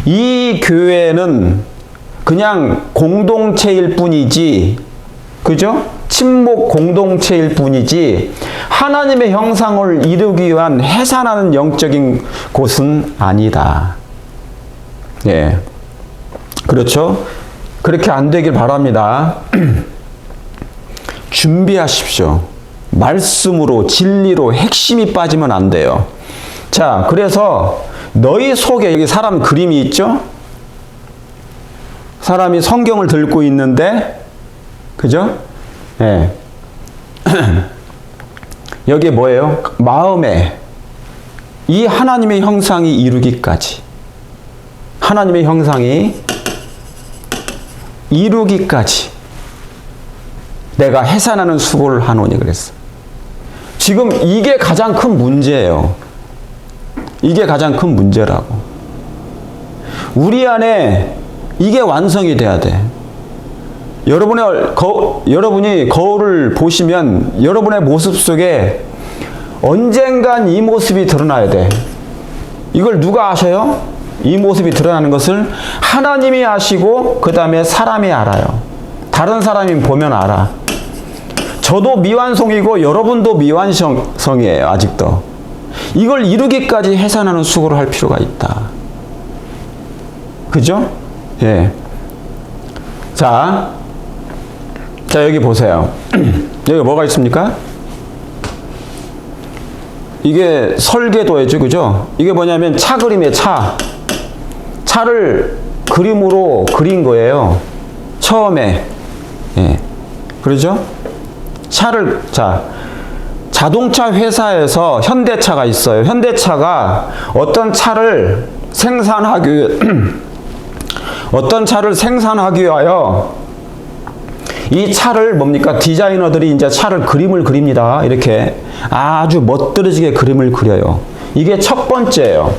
이 교회는 그냥 공동체일 뿐이지, 그죠? 친목 공동체일 뿐이지 하나님의 형상을 이루기 위한 해산하는 영적인 곳은 아니다. 예, 그렇죠? 그렇게 안 되길 바랍니다. 준비하십시오. 말씀으로, 진리로 핵심이 빠지면 안 돼요. 자, 그래서 너희 속에, 여기 사람 그림이 있죠? 사람이 성경을 들고 있는데, 그죠? 예. 여기에 뭐예요? 마음에 이 하나님의 형상이 이루기까지, 하나님의 형상이 이루기까지 내가 해산하는 수고를 하노니 그랬어. 지금 이게 가장 큰 문제예요. 이게 가장 큰 문제라고. 우리 안에 이게 완성이 돼야 돼. 여러분이 거울을 보시면 여러분의 모습 속에 언젠간 이 모습이 드러나야 돼. 이걸 누가 아셔요? 이 모습이 드러나는 것을 하나님이 아시고 그 다음에 사람이 알아요. 다른 사람이 보면 알아. 저도 미완성이고 여러분도 미완성이에요. 아직도. 이걸 이루기까지 해산하는 수고를 할 필요가 있다. 그죠? 예. 자 여기 보세요. 여기 뭐가 있습니까? 이게 설계도예죠. 그죠? 이게 뭐냐면 차 그림이에요. 차를 그림으로 그린 거예요. 처음에. 예. 그러죠? 자동차 회사에서 현대차가 있어요. 현대차가 어떤 차를 생산하기 위하여 이 차를 뭡니까? 디자이너들이 이제 차를 그림을 그립니다. 이렇게 아주 멋들어지게 그림을 그려요. 이게 첫 번째예요.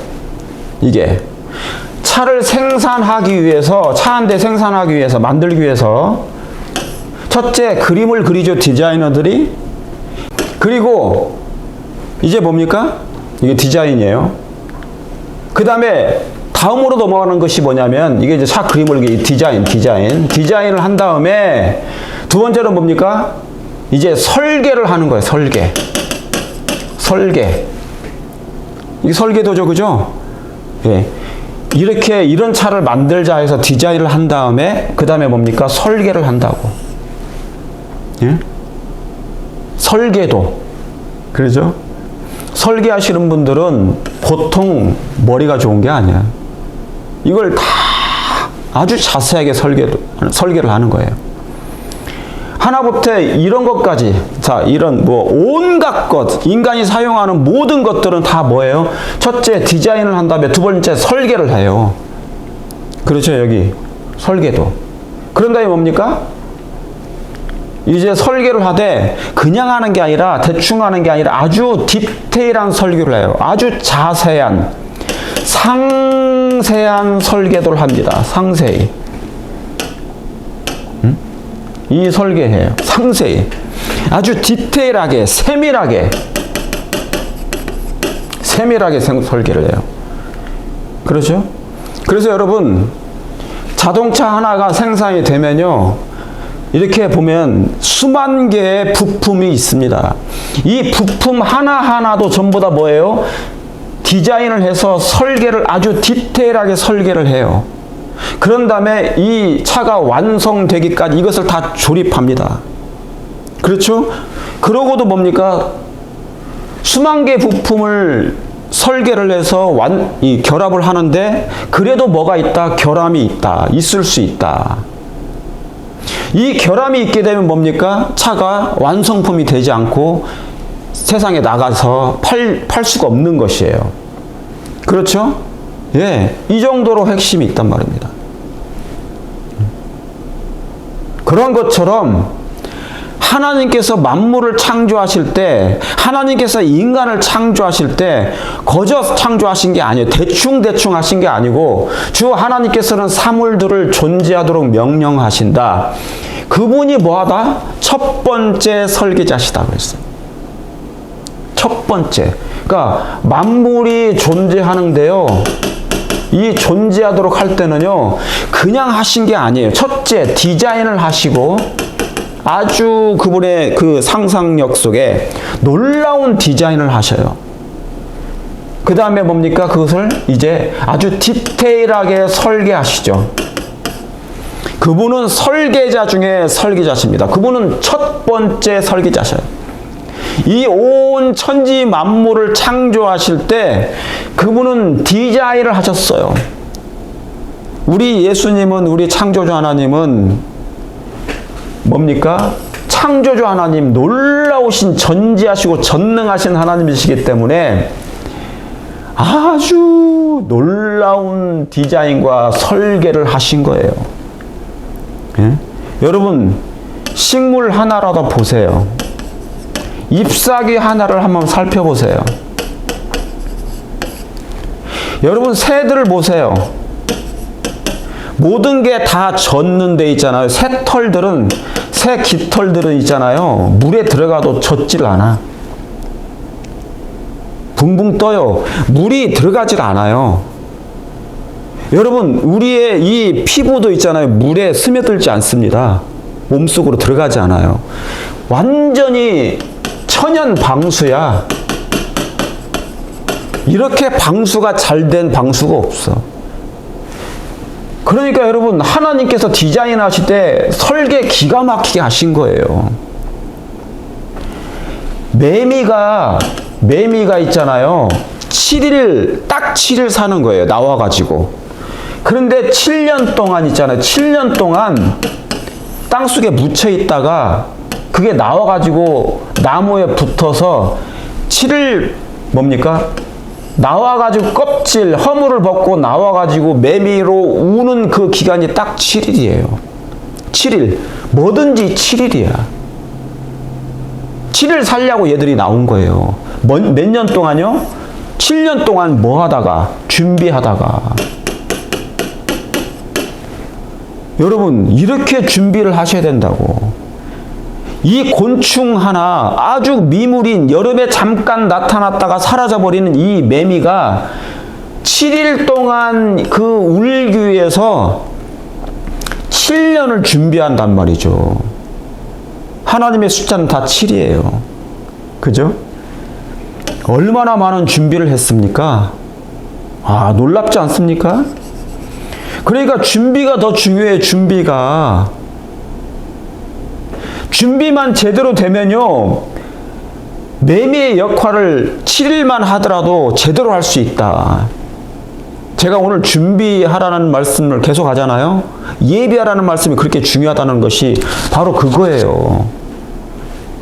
이게 차를 생산하기 위해서, 차 한 대 생산하기 위해서, 만들기 위해서 첫째 그림을 그리죠. 디자이너들이. 그리고 이제 뭡니까? 이게 디자인이에요. 그 다음에 다음으로 넘어가는 것이 뭐냐면 이게 이제 차 그림을 디자인을 한 다음에 두 번째로 뭡니까? 이제 설계를 하는 거예요. 설계. 이게 설계도죠. 그죠? 예. 이런 차를 만들자 해서 디자인을 한 다음에 그 다음에 뭡니까? 설계를 한다고. 예? 설계도. 그러죠? 설계하시는 분들은 보통 머리가 좋은 게 아니야. 이걸 다 아주 자세하게 설계를 하는 거예요. 하나부터 이런 것까지, 이런 온갖 것, 인간이 사용하는 모든 것들은 다 뭐예요? 첫째 디자인을 한 다음에 두 번째 설계를 해요. 그렇죠? 여기 설계도. 그런 다음에 뭡니까? 이제 설계를 하되 그냥 하는 게 아니라 대충 하는 게 아니라 아주 디테일한 설계를 해요. 아주 자세한 상세한 설계도를 합니다. 상세히. 이 설계해요. 상세히. 아주 디테일하게, 세밀하게 설계를 해요. 그렇죠? 그래서 여러분, 자동차 하나가 생산이 되면요, 이렇게 보면 수만 개의 부품이 있습니다. 이 부품 하나하나도 전부 다 뭐예요? 디자인을 해서 설계를 아주 디테일하게 설계를 해요. 그런 다음에 이 차가 완성되기까지 이것을 다 조립합니다. 그렇죠? 그러고도 뭡니까? 수만 개 부품을 설계를 해서 결합을 하는데 그래도 뭐가 있다? 결함이 있다. 있을 수 있다. 이 결함이 있게 되면 뭡니까? 차가 완성품이 되지 않고 세상에 나가서 팔 수가 없는 것이에요. 그렇죠? 예, 이 정도로 핵심이 있단 말입니다. 그런 것처럼 하나님께서 만물을 창조하실 때, 하나님께서 인간을 창조하실 때 거저 창조하신 게 아니에요. 대충 하신 게 아니고 주 하나님께서는 사물들을 존재하도록 명령하신다. 그분이 뭐하다? 첫 번째 설계자시다 그랬어요. 첫 번째. 그러니까 만물이 존재하는데요. 이 존재하도록 할 때는요. 그냥 하신 게 아니에요. 첫째, 디자인을 하시고 아주 그분의 그 상상력 속에 놀라운 디자인을 하셔요. 그 다음에 뭡니까? 그것을 이제 아주 디테일하게 설계하시죠. 그분은 설계자 중에 설계자십니다. 그분은 첫 번째 설계자셔요. 이 온 천지 만물을 창조하실 때 그분은 디자인을 하셨어요. 우리 예수님은, 우리 창조주 하나님은 뭡니까? 창조주 하나님, 놀라우신 전지하시고 전능하신 하나님이시기 때문에 아주 놀라운 디자인과 설계를 하신 거예요. 예? 여러분, 식물 하나라도 보세요. 잎사귀 하나를 한번 살펴보세요. 여러분, 새들을 보세요. 모든 게 다 젖는 데 있잖아요. 새털들은, 새 깃털들은 있잖아요. 물에 들어가도 젖질 않아. 붕붕 떠요. 물이 들어가질 않아요. 여러분, 우리의 이 피부도 있잖아요. 물에 스며들지 않습니다. 몸속으로 들어가지 않아요. 완전히 천연 방수야. 이렇게 방수가 잘 된 방수가 없어. 그러니까 여러분, 하나님께서 디자인하실 때 설계 기가 막히게 하신 거예요. 매미가 있잖아요. 7일, 딱 7일 사는 거예요. 나와가지고. 그런데 7년 동안 있잖아요. 7년 동안 땅속에 묻혀 있다가 그게 나와가지고 나무에 붙어서 7일 뭡니까? 나와가지고 껍질, 허물을 벗고 나와가지고 매미로 우는 그 기간이 딱 7일이에요. 7일. 뭐든지 7일이야. 7일 살려고 얘들이 나온 거예요. 몇 년 동안요? 7년 동안 뭐 하다가? 준비하다가. 여러분, 이렇게 준비를 하셔야 된다고. 이 곤충 하나, 아주 미물인, 여름에 잠깐 나타났다가 사라져버리는 이 매미가 7일 동안 그 울기위해서 7년을 준비한단 말이죠. 하나님의 숫자는 다 7이에요. 그죠? 얼마나 많은 준비를 했습니까? 아, 놀랍지 않습니까? 그러니까 준비가 더 중요해요. 준비만 제대로 되면요, 매미의 역할을 7일만 하더라도 제대로 할 수 있다. 제가 오늘 준비하라는 말씀을 계속 하잖아요. 예비하라는 말씀이 그렇게 중요하다는 것이 바로 그거예요.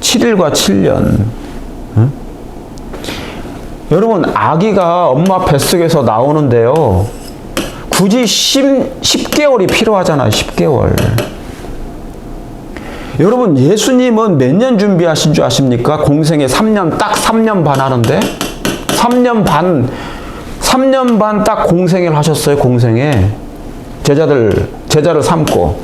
7일과 7년. 응? 여러분, 아기가 엄마 뱃속에서 나오는데요, 굳이 10개월이 필요하잖아요. 10개월. 여러분, 예수님은 몇 년 준비하신 줄 아십니까? 공생에 3년, 딱 3년 반 하는데 3년 반 딱 공생을 하셨어요. 공생에 제자를 삼고.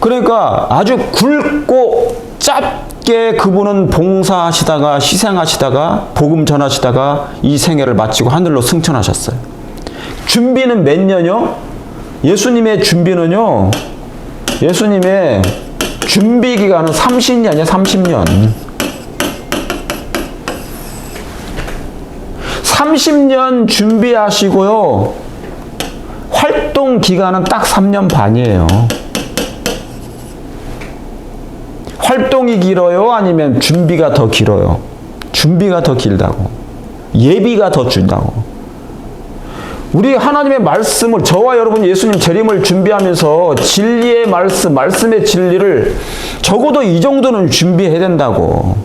그러니까 아주 굵고 짧게 그분은 봉사하시다가 희생하시다가 복음 전하시다가 이 생애를 마치고 하늘로 승천하셨어요. 준비는 몇 년요? 예수님의 준비는요, 예수님의 준비 기간은 30년이야, 30년. 30년 준비하시고요. 활동 기간은 딱 3년 반이에요. 활동이 길어요? 아니면 준비가 더 길어요? 준비가 더 길다고. 예비가 더 준다고. 우리 하나님의 말씀을, 저와 여러분 예수님 재림을 준비하면서 진리의 말씀, 말씀의 진리를 적어도 이 정도는 준비해야 된다고.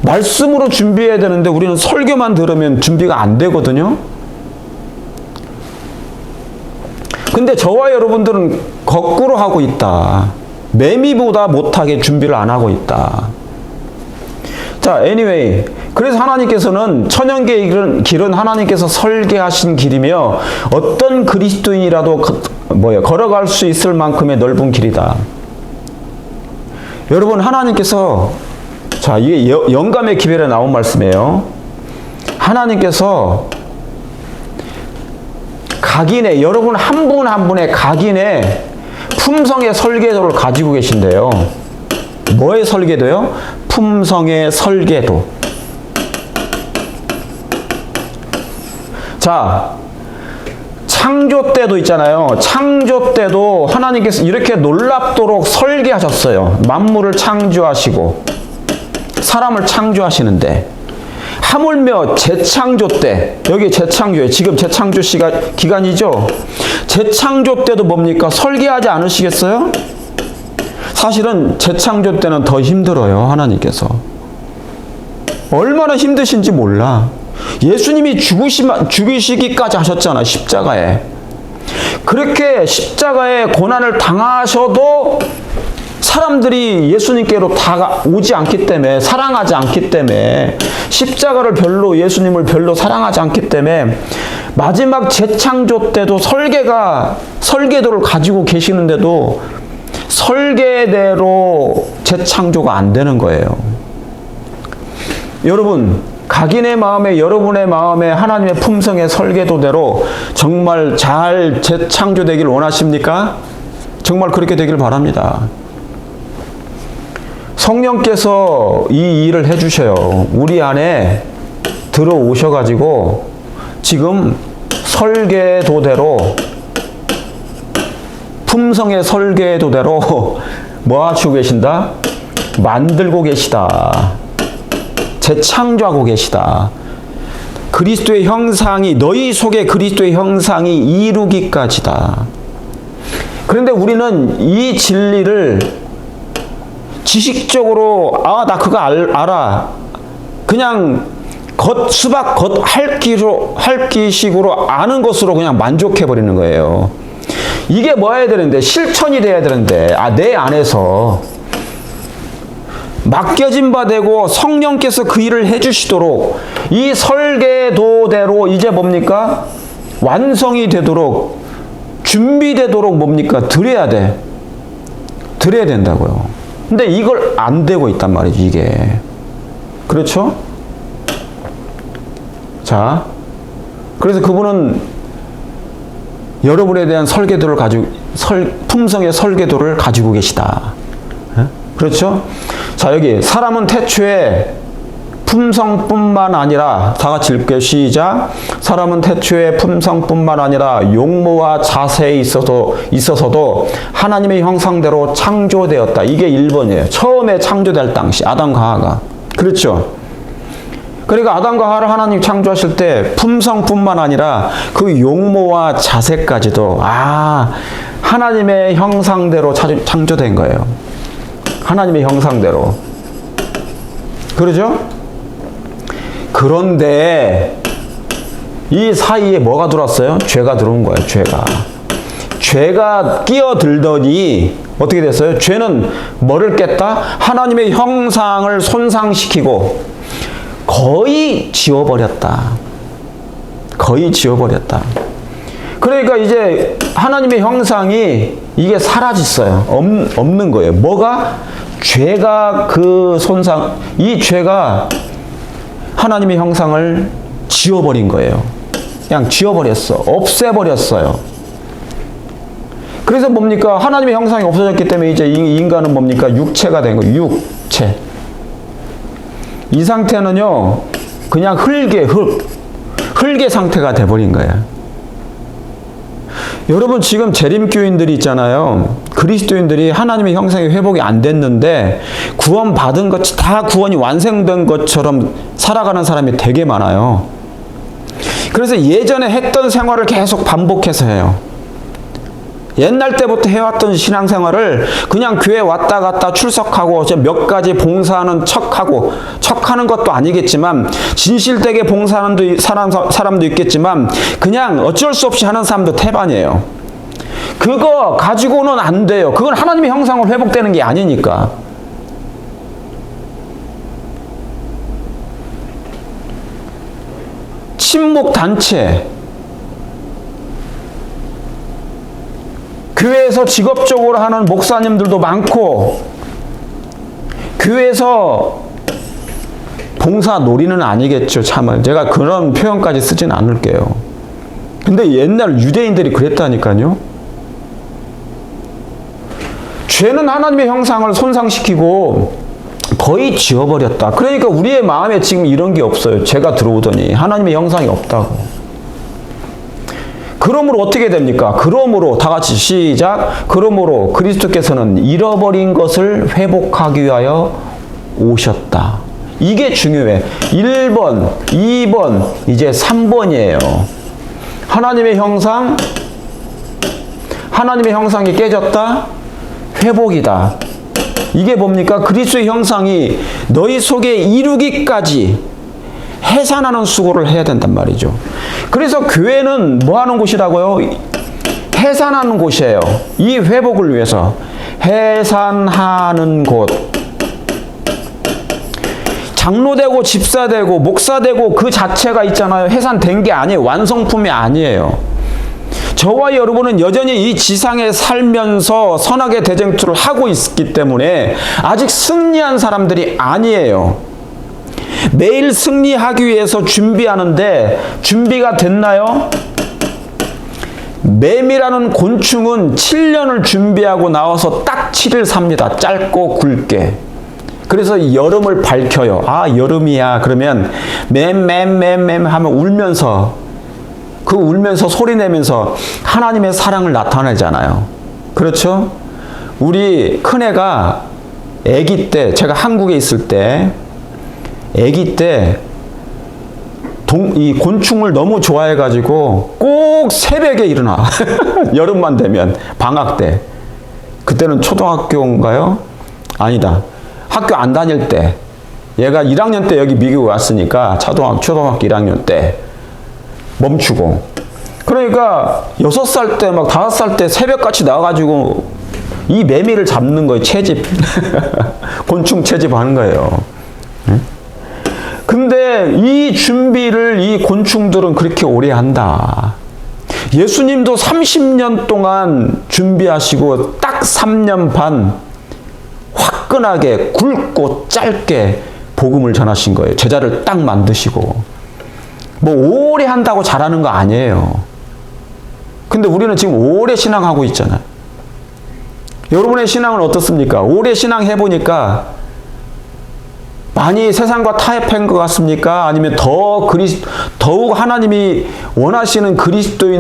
말씀으로 준비해야 되는데 우리는 설교만 들으면 준비가 안 되거든요. 근데 저와 여러분들은 거꾸로 하고 있다. 매미보다 못하게 준비를 안 하고 있다. 자, anyway. 그래서 하나님께서는 천연계의 길은 하나님께서 설계하신 길이며 어떤 그리스도인이라도 걸어갈 수 있을 만큼의 넓은 길이다. 여러분, 하나님께서, 자, 이게 영감의 기별에 나온 말씀이에요. 하나님께서 각인의, 여러분 한 분 한 분의 각인의 품성의 설계도를 가지고 계신데요. 뭐의 설계도요? 품성의 설계도. 자, 창조 때도 있잖아요. 창조 때도 하나님께서 이렇게 놀랍도록 설계하셨어요. 만물을 창조하시고 사람을 창조하시는데, 하물며 재창조 때, 여기 재창조예요. 지금 재창조 기간이죠. 재창조 때도 뭡니까? 설계하지 않으시겠어요? 사실은 재창조 때는 더 힘들어요. 하나님께서 얼마나 힘드신지 몰라. 예수님이 죽으시기까지 하셨잖아, 십자가에. 그렇게 십자가에 고난을 당하셔도 사람들이 예수님께로 오지 않기 때문에, 사랑하지 않기 때문에, 십자가를 별로, 예수님을 별로 사랑하지 않기 때문에 마지막 재창조 때도 설계도를 가지고 계시는데도 설계대로 재창조가 안 되는 거예요. 여러분, 각인의 마음에, 여러분의 마음에 하나님의 품성의 설계도대로 정말 잘 재창조되길 원하십니까? 정말 그렇게 되길 바랍니다. 성령께서 이 일을 해주셔요. 우리 안에 들어오셔가지고 지금 설계도대로, 품성의 설계도대로 뭐 하시고 계신다? 만들고 계시다. 재창조하고 계시다. 그리스도의 형상이, 너희 속에 그리스도의 형상이 이루기까지다. 그런데 우리는 이 진리를 지식적으로, 나 그거 알아. 그냥 수박 핥기식으로 아는 것으로 그냥 만족해버리는 거예요. 이게 뭐 해야 되는데? 실천이 돼야 되는데, 내 안에서 맡겨진 바 되고 성령께서 그 일을 해주시도록 이 설계도대로 이제 뭡니까? 완성이 되도록, 준비되도록 뭡니까? 드려야 돼. 드려야 된다고요. 근데 이걸 안 되고 있단 말이죠, 이게. 그렇죠? 자, 그래서 그분은 여러분에 대한 설계도를 품성의 설계도를 가지고 계시다. 그렇죠? 자, 여기 사람은 태초에 품성뿐만 아니라, 다 같이 읽을게요. 시작. 사람은 태초에 품성뿐만 아니라 용모와 자세에 있어서도 하나님의 형상대로 창조되었다. 이게 1번이에요. 처음에 창조될 당시 아담과 하와가. 그렇죠? 그러니까 아담과 하와를 하나님 창조하실 때 품성뿐만 아니라 그 용모와 자세까지도 하나님의 형상대로 창조된 거예요. 하나님의 형상대로. 그러죠? 그런데 이 사이에 뭐가 들어왔어요? 죄가 들어온 거예요. 죄가 끼어들더니 어떻게 됐어요? 죄는 뭐를 깼다? 하나님의 형상을 손상시키고 거의 지워버렸다. 그러니까 이제 하나님의 형상이 이게 사라졌어요. 없는 거예요. 뭐가? 죄가 이 죄가 하나님의 형상을 지워버린 거예요. 그냥 지워버렸어. 없애버렸어요. 그래서 뭡니까? 하나님의 형상이 없어졌기 때문에 이제 이 인간은 뭡니까? 육체가 된 거예요. 육체. 이 상태는요, 그냥 흙의 상태가 돼버린 거예요. 여러분, 지금 재림교인들이 있잖아요. 그리스도인들이 하나님의 형상이 회복이 안 됐는데 구원 받은 것, 다 구원이 완성된 것처럼 살아가는 사람이 되게 많아요. 그래서 예전에 했던 생활을 계속 반복해서 해요. 옛날 때부터 해왔던 신앙생활을 그냥 교회 왔다 갔다 출석하고 몇 가지 봉사하는 척하는 것도 아니겠지만, 진실되게 봉사하는 사람도 있겠지만 그냥 어쩔 수 없이 하는 사람도 태반이에요. 그거 가지고는 안 돼요. 그건 하나님의 형상으로 회복되는 게 아니니까. 친목 단체, 교회에서 직업적으로 하는 목사님들도 많고, 교회에서 봉사 놀이는 아니겠죠. 참, 제가 그런 표현까지 쓰진 않을게요. 근데 옛날 유대인들이 그랬다니까요. 죄는 하나님의 형상을 손상시키고 거의 지워버렸다. 그러니까 우리의 마음에 지금 이런 게 없어요. 죄가 들어오더니 하나님의 형상이 없다고. 그러므로 어떻게 됩니까? 그러므로 다 같이 시작. 그러므로 그리스도께서는 잃어버린 것을 회복하기 위하여 오셨다. 이게 중요해. 1번, 2번, 이제 3번이에요. 하나님의 형상이 깨졌다? 회복이다. 이게 뭡니까? 그리스도의 형상이 너희 속에 이루기까지 해산하는 수고를 해야 된단 말이죠. 그래서 교회는 뭐 하는 곳이라고요? 해산하는 곳이에요. 이 회복을 위해서 해산하는 곳. 장로되고 집사되고 목사되고 그 자체가 있잖아요. 해산된 게 아니에요. 완성품이 아니에요. 저와 여러분은 여전히 이 지상에 살면서 선악의 대쟁투를 하고 있기 때문에 아직 승리한 사람들이 아니에요. 매일 승리하기 위해서 준비하는데 준비가 됐나요? 매미라는 곤충은 7년을 준비하고 나와서 딱 7일 삽니다. 짧고 굵게. 그래서 여름을 밝혀요. 아, 여름이야. 그러면 맴 하면 울면서 소리 내면서 하나님의 사랑을 나타내잖아요. 그렇죠? 우리 큰애가 아기 때, 제가 한국에 있을 때 아기 때 이 곤충을 너무 좋아해가지고 꼭 새벽에 일어나. 여름만 되면 방학 때. 그때는 초등학교인가요? 아니다. 학교 안 다닐 때. 얘가 1학년 때 여기 미국에 왔으니까 초등학교 1학년 때 멈추고. 그러니까 6살 때 막 5살 때 새벽같이 나와가지고 이 매미를 잡는 거예요. 채집. 곤충 채집하는 거예요. 근데 이 준비를 이 곤충들은 그렇게 오래 한다. 예수님도 30년 동안 준비하시고 딱 3년 반 화끈하게 굵고 짧게 복음을 전하신 거예요. 제자를 딱 만드시고. 뭐 오래 한다고 잘하는 거 아니에요. 근데 우리는 지금 오래 신앙하고 있잖아요. 여러분의 신앙은 어떻습니까? 오래 신앙 해보니까 많이 세상과 타협한 것 같습니까? 아니면 더욱 하나님이 원하시는 그리스도의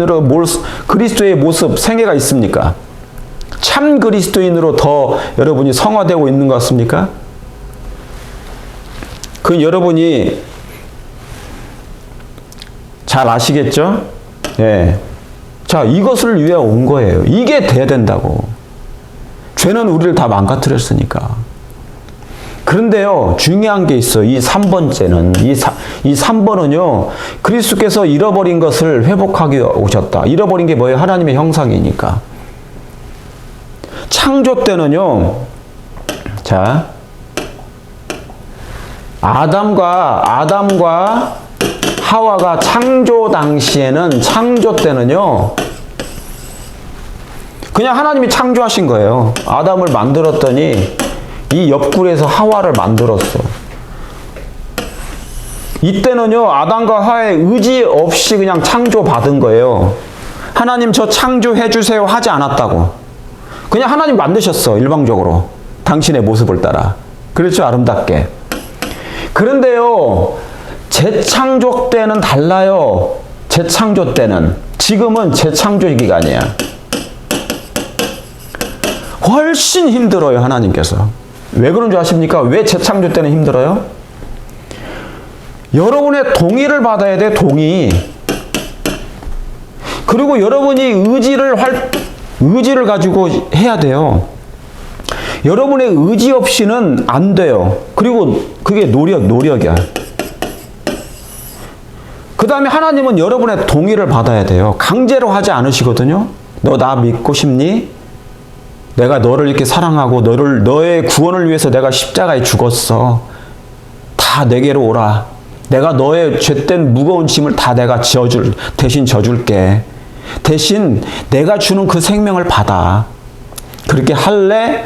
모습, 생애가 있습니까? 참 그리스도인으로 더 여러분이 성화되고 있는 것 같습니까? 그 여러분이 잘 아시겠죠? 예. 자, 이것을 위해 온 거예요. 이게 돼야 된다고. 죄는 우리를 다 망가뜨렸으니까. 그런데요, 중요한 게 있어요. 이 3번째는, 이 3번은요, 그리스도께서 잃어버린 것을 회복하기 위해 오셨다. 잃어버린 게 뭐예요? 하나님의 형상이니까. 창조 때는요, 자, 아담과 하와가 창조 때는요, 그냥 하나님이 창조하신 거예요. 아담을 만들었더니 이 옆구리에서 하와를 만들었어. 이때는요, 아담과 하와의 의지 없이 그냥 창조받은 거예요. 하나님 저 창조해 주세요 하지 않았다고. 그냥 하나님 만드셨어, 일방적으로. 당신의 모습을 따라. 그렇죠, 아름답게. 그런데요, 재창조 때는 달라요. 재창조 때는. 지금은 재창조 기간이야. 훨씬 힘들어요, 하나님께서. 왜 그런 줄 아십니까? 왜 재창조 때는 힘들어요? 여러분의 동의를 받아야 돼, 동의. 그리고 여러분이 의지를 가지고 해야 돼요. 여러분의 의지 없이는 안 돼요. 그리고 그게 노력이야. 그 다음에 하나님은 여러분의 동의를 받아야 돼요. 강제로 하지 않으시거든요. 너 나 믿고 싶니? 내가 너를 이렇게 사랑하고 너의 구원을 위해서 내가 십자가에 죽었어. 다 내게로 오라. 내가 너의 죄된 무거운 짐을 다 내가 대신 져줄게. 대신 내가 주는 그 생명을 받아. 그렇게 할래?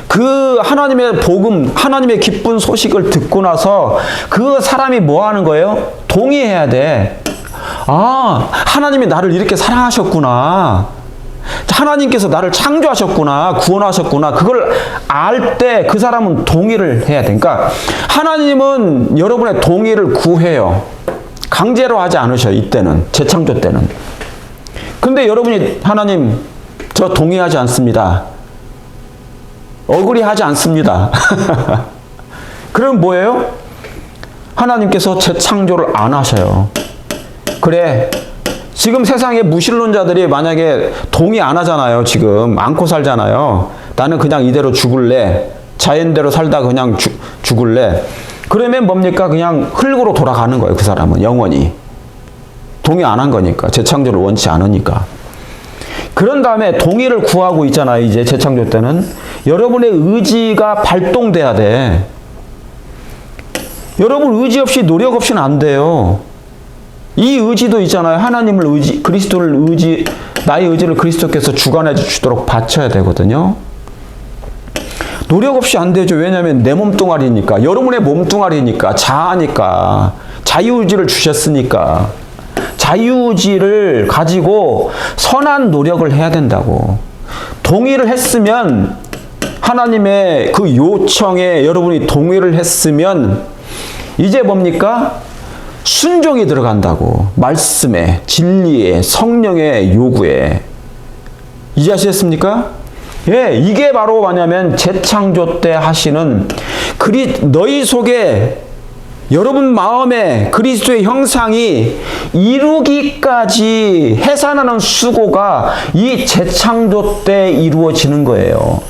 그 하나님의 복음, 하나님의 기쁜 소식을 듣고 나서 그 사람이 뭐 하는 거예요? 동의해야 돼. 아, 하나님이 나를 이렇게 사랑하셨구나. 하나님께서 나를 창조하셨구나. 구원하셨구나. 그걸 알 때 그 사람은 동의를 해야 돼. 그러니까 하나님은 여러분의 동의를 구해요. 강제로 하지 않으셔요. 이때는. 재창조 때는. 근데 여러분이 하나님, 저 동의하지 않습니다. 억울히 하지 않습니다. 그럼 뭐예요? 하나님께서 재창조를 안 하셔요. 그래, 지금 세상에 무신론자들이 만약에 동의 안 하잖아요. 지금 안고 살잖아요. 나는 그냥 이대로 죽을래. 자연대로 살다 그냥 죽을래. 그러면 뭡니까? 그냥 흙으로 돌아가는 거예요. 그 사람은 영원히. 동의 안 한 거니까. 재창조를 원치 않으니까. 그런 다음에 동의를 구하고 있잖아요. 이제 재창조 때는. 여러분의 의지가 발동돼야 돼. 여러분 의지 없이 노력 없이는 안 돼요. 이 의지도 있잖아요. 하나님을 나의 의지를 그리스도께서 주관해 주도록 바쳐야 되거든요. 노력 없이 안 되죠. 왜냐하면 내 몸뚱아리니까. 여러분의 몸뚱아리니까. 자아니까. 자유의지를 주셨으니까. 자유의지를 가지고 선한 노력을 해야 된다고. 동의를 했으면, 하나님의 그 요청에 여러분이 동의를 했으면 이제 뭡니까? 순종이 들어간다고. 말씀에, 진리에, 성령의 요구에. 이제 아시겠습니까? 예, 이게 바로 뭐냐면 재창조 때 하시는 너희 속에, 여러분 마음에 그리스도의 형상이 이루기까지 해산하는 수고가 이 재창조 때 이루어지는 거예요.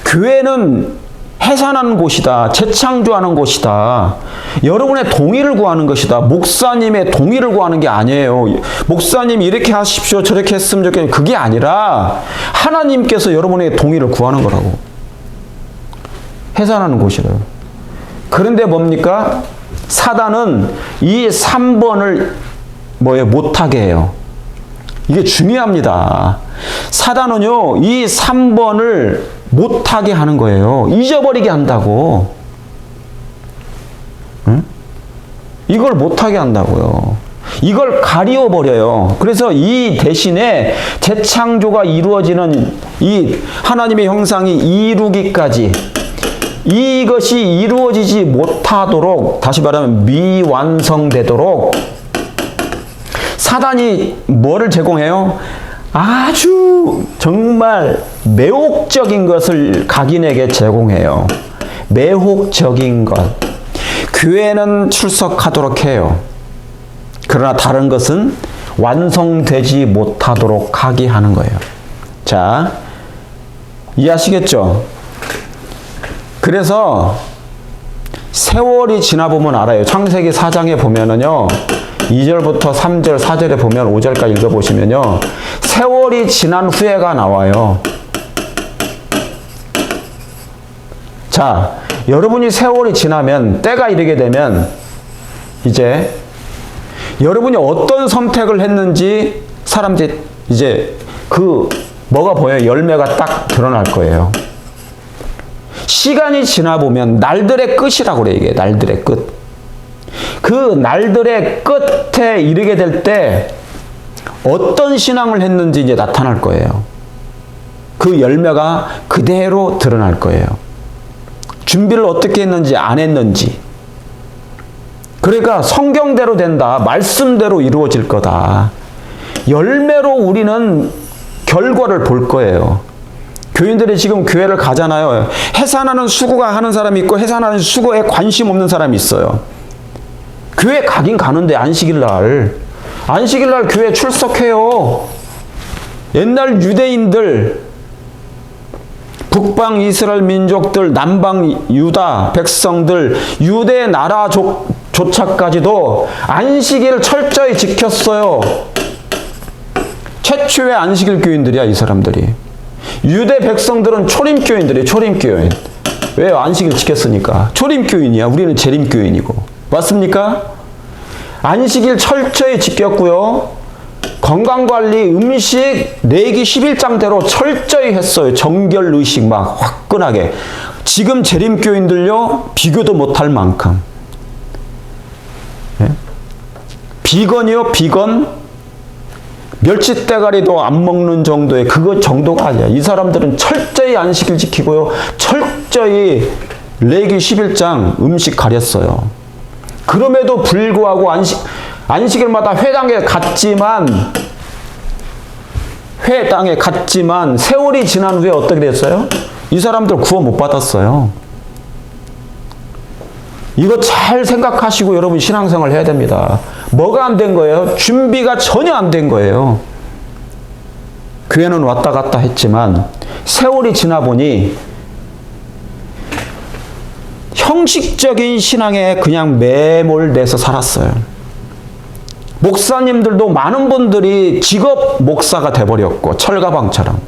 교회는 해산하는 곳이다. 재창조하는 곳이다. 여러분의 동의를 구하는 것이다. 목사님의 동의를 구하는 게 아니에요. 목사님 이렇게 하십시오. 저렇게 했으면 좋겠는 그게 아니라 하나님께서 여러분의 동의를 구하는 거라고. 해산하는 곳이래요. 그런데 뭡니까? 사단은 이 3번을 못하게 해요. 이게 중요합니다. 사단은요, 이 3번을 못하게 하는 거예요. 잊어버리게 한다고. 응? 이걸 못하게 한다고요. 이걸 가리워버려요. 그래서 이 대신에 재창조가 이루어지는 이 하나님의 형상이 이루기까지, 이것이 이루어지지 못하도록, 다시 말하면 미완성되도록 사단이 뭐를 제공해요? 아주 정말 매혹적인 것을 각인에게 제공해요. 매혹적인 것. 교회는 출석하도록 해요. 그러나 다른 것은 완성되지 못하도록 하게 하는 거예요. 자, 이해하시겠죠? 그래서 세월이 지나보면 알아요. 창세기 4장에 보면은요, 2절부터 3절, 4절에 보면 5절까지 읽어보시면요, 세월이 지난 후에가 나와요. 자, 여러분이 세월이 지나면, 때가 이르게 되면 이제 여러분이 어떤 선택을 했는지 사람들이 이제 뭐가 보여요? 열매가 딱 드러날 거예요. 시간이 지나보면 날들의 끝이라고 그래요. 이게 날들의 끝. 그 날들의 끝에 이르게 될 때 어떤 신앙을 했는지 이제 나타날 거예요. 그 열매가 그대로 드러날 거예요. 준비를 어떻게 했는지 안 했는지. 그러니까 성경대로 된다. 말씀대로 이루어질 거다. 열매로 우리는 결과를 볼 거예요. 교인들이 지금 교회를 가잖아요. 해산하는 수고가 하는 사람이 있고 해산하는 수고에 관심 없는 사람이 있어요. 교회 가긴 가는데 안식일 날 교회 출석해요. 옛날 유대인들, 북방 이스라엘 민족들, 남방 유다 백성들, 유대 나라조차까지도 안식일을 철저히 지켰어요. 최초의 안식일 교인들이야, 이 사람들이. 유대 백성들은 초림교인들이에요, 초림교인. 왜요? 안식일 지켰으니까. 초림교인이야. 우리는 재림교인이고. 맞습니까? 안식일 철저히 지켰고요. 건강관리, 음식, 레기 11장대로 철저히 했어요. 정결의식 막 화끈하게. 지금 재림교인들요, 비교도 못할 만큼. 예? 비건이요, 비건. 멸치대가리도 안 먹는 정도의 그거 정도가 아니야. 이 사람들은 철저히 안식일 지키고요. 철저히 레기 11장 음식 가렸어요. 그럼에도 불구하고 안식일마다 회당에 갔지만 세월이 지난 후에 어떻게 됐어요? 이 사람들 구원 못 받았어요. 이거 잘 생각하시고 여러분 신앙생활 해야 됩니다. 뭐가 안 된 거예요? 준비가 전혀 안 된 거예요. 교회는 왔다 갔다 했지만 세월이 지나 보니 형식적인 신앙에 그냥 매몰돼서 살았어요. 목사님들도 많은 분들이 직업 목사가 돼버렸고 철가방처럼.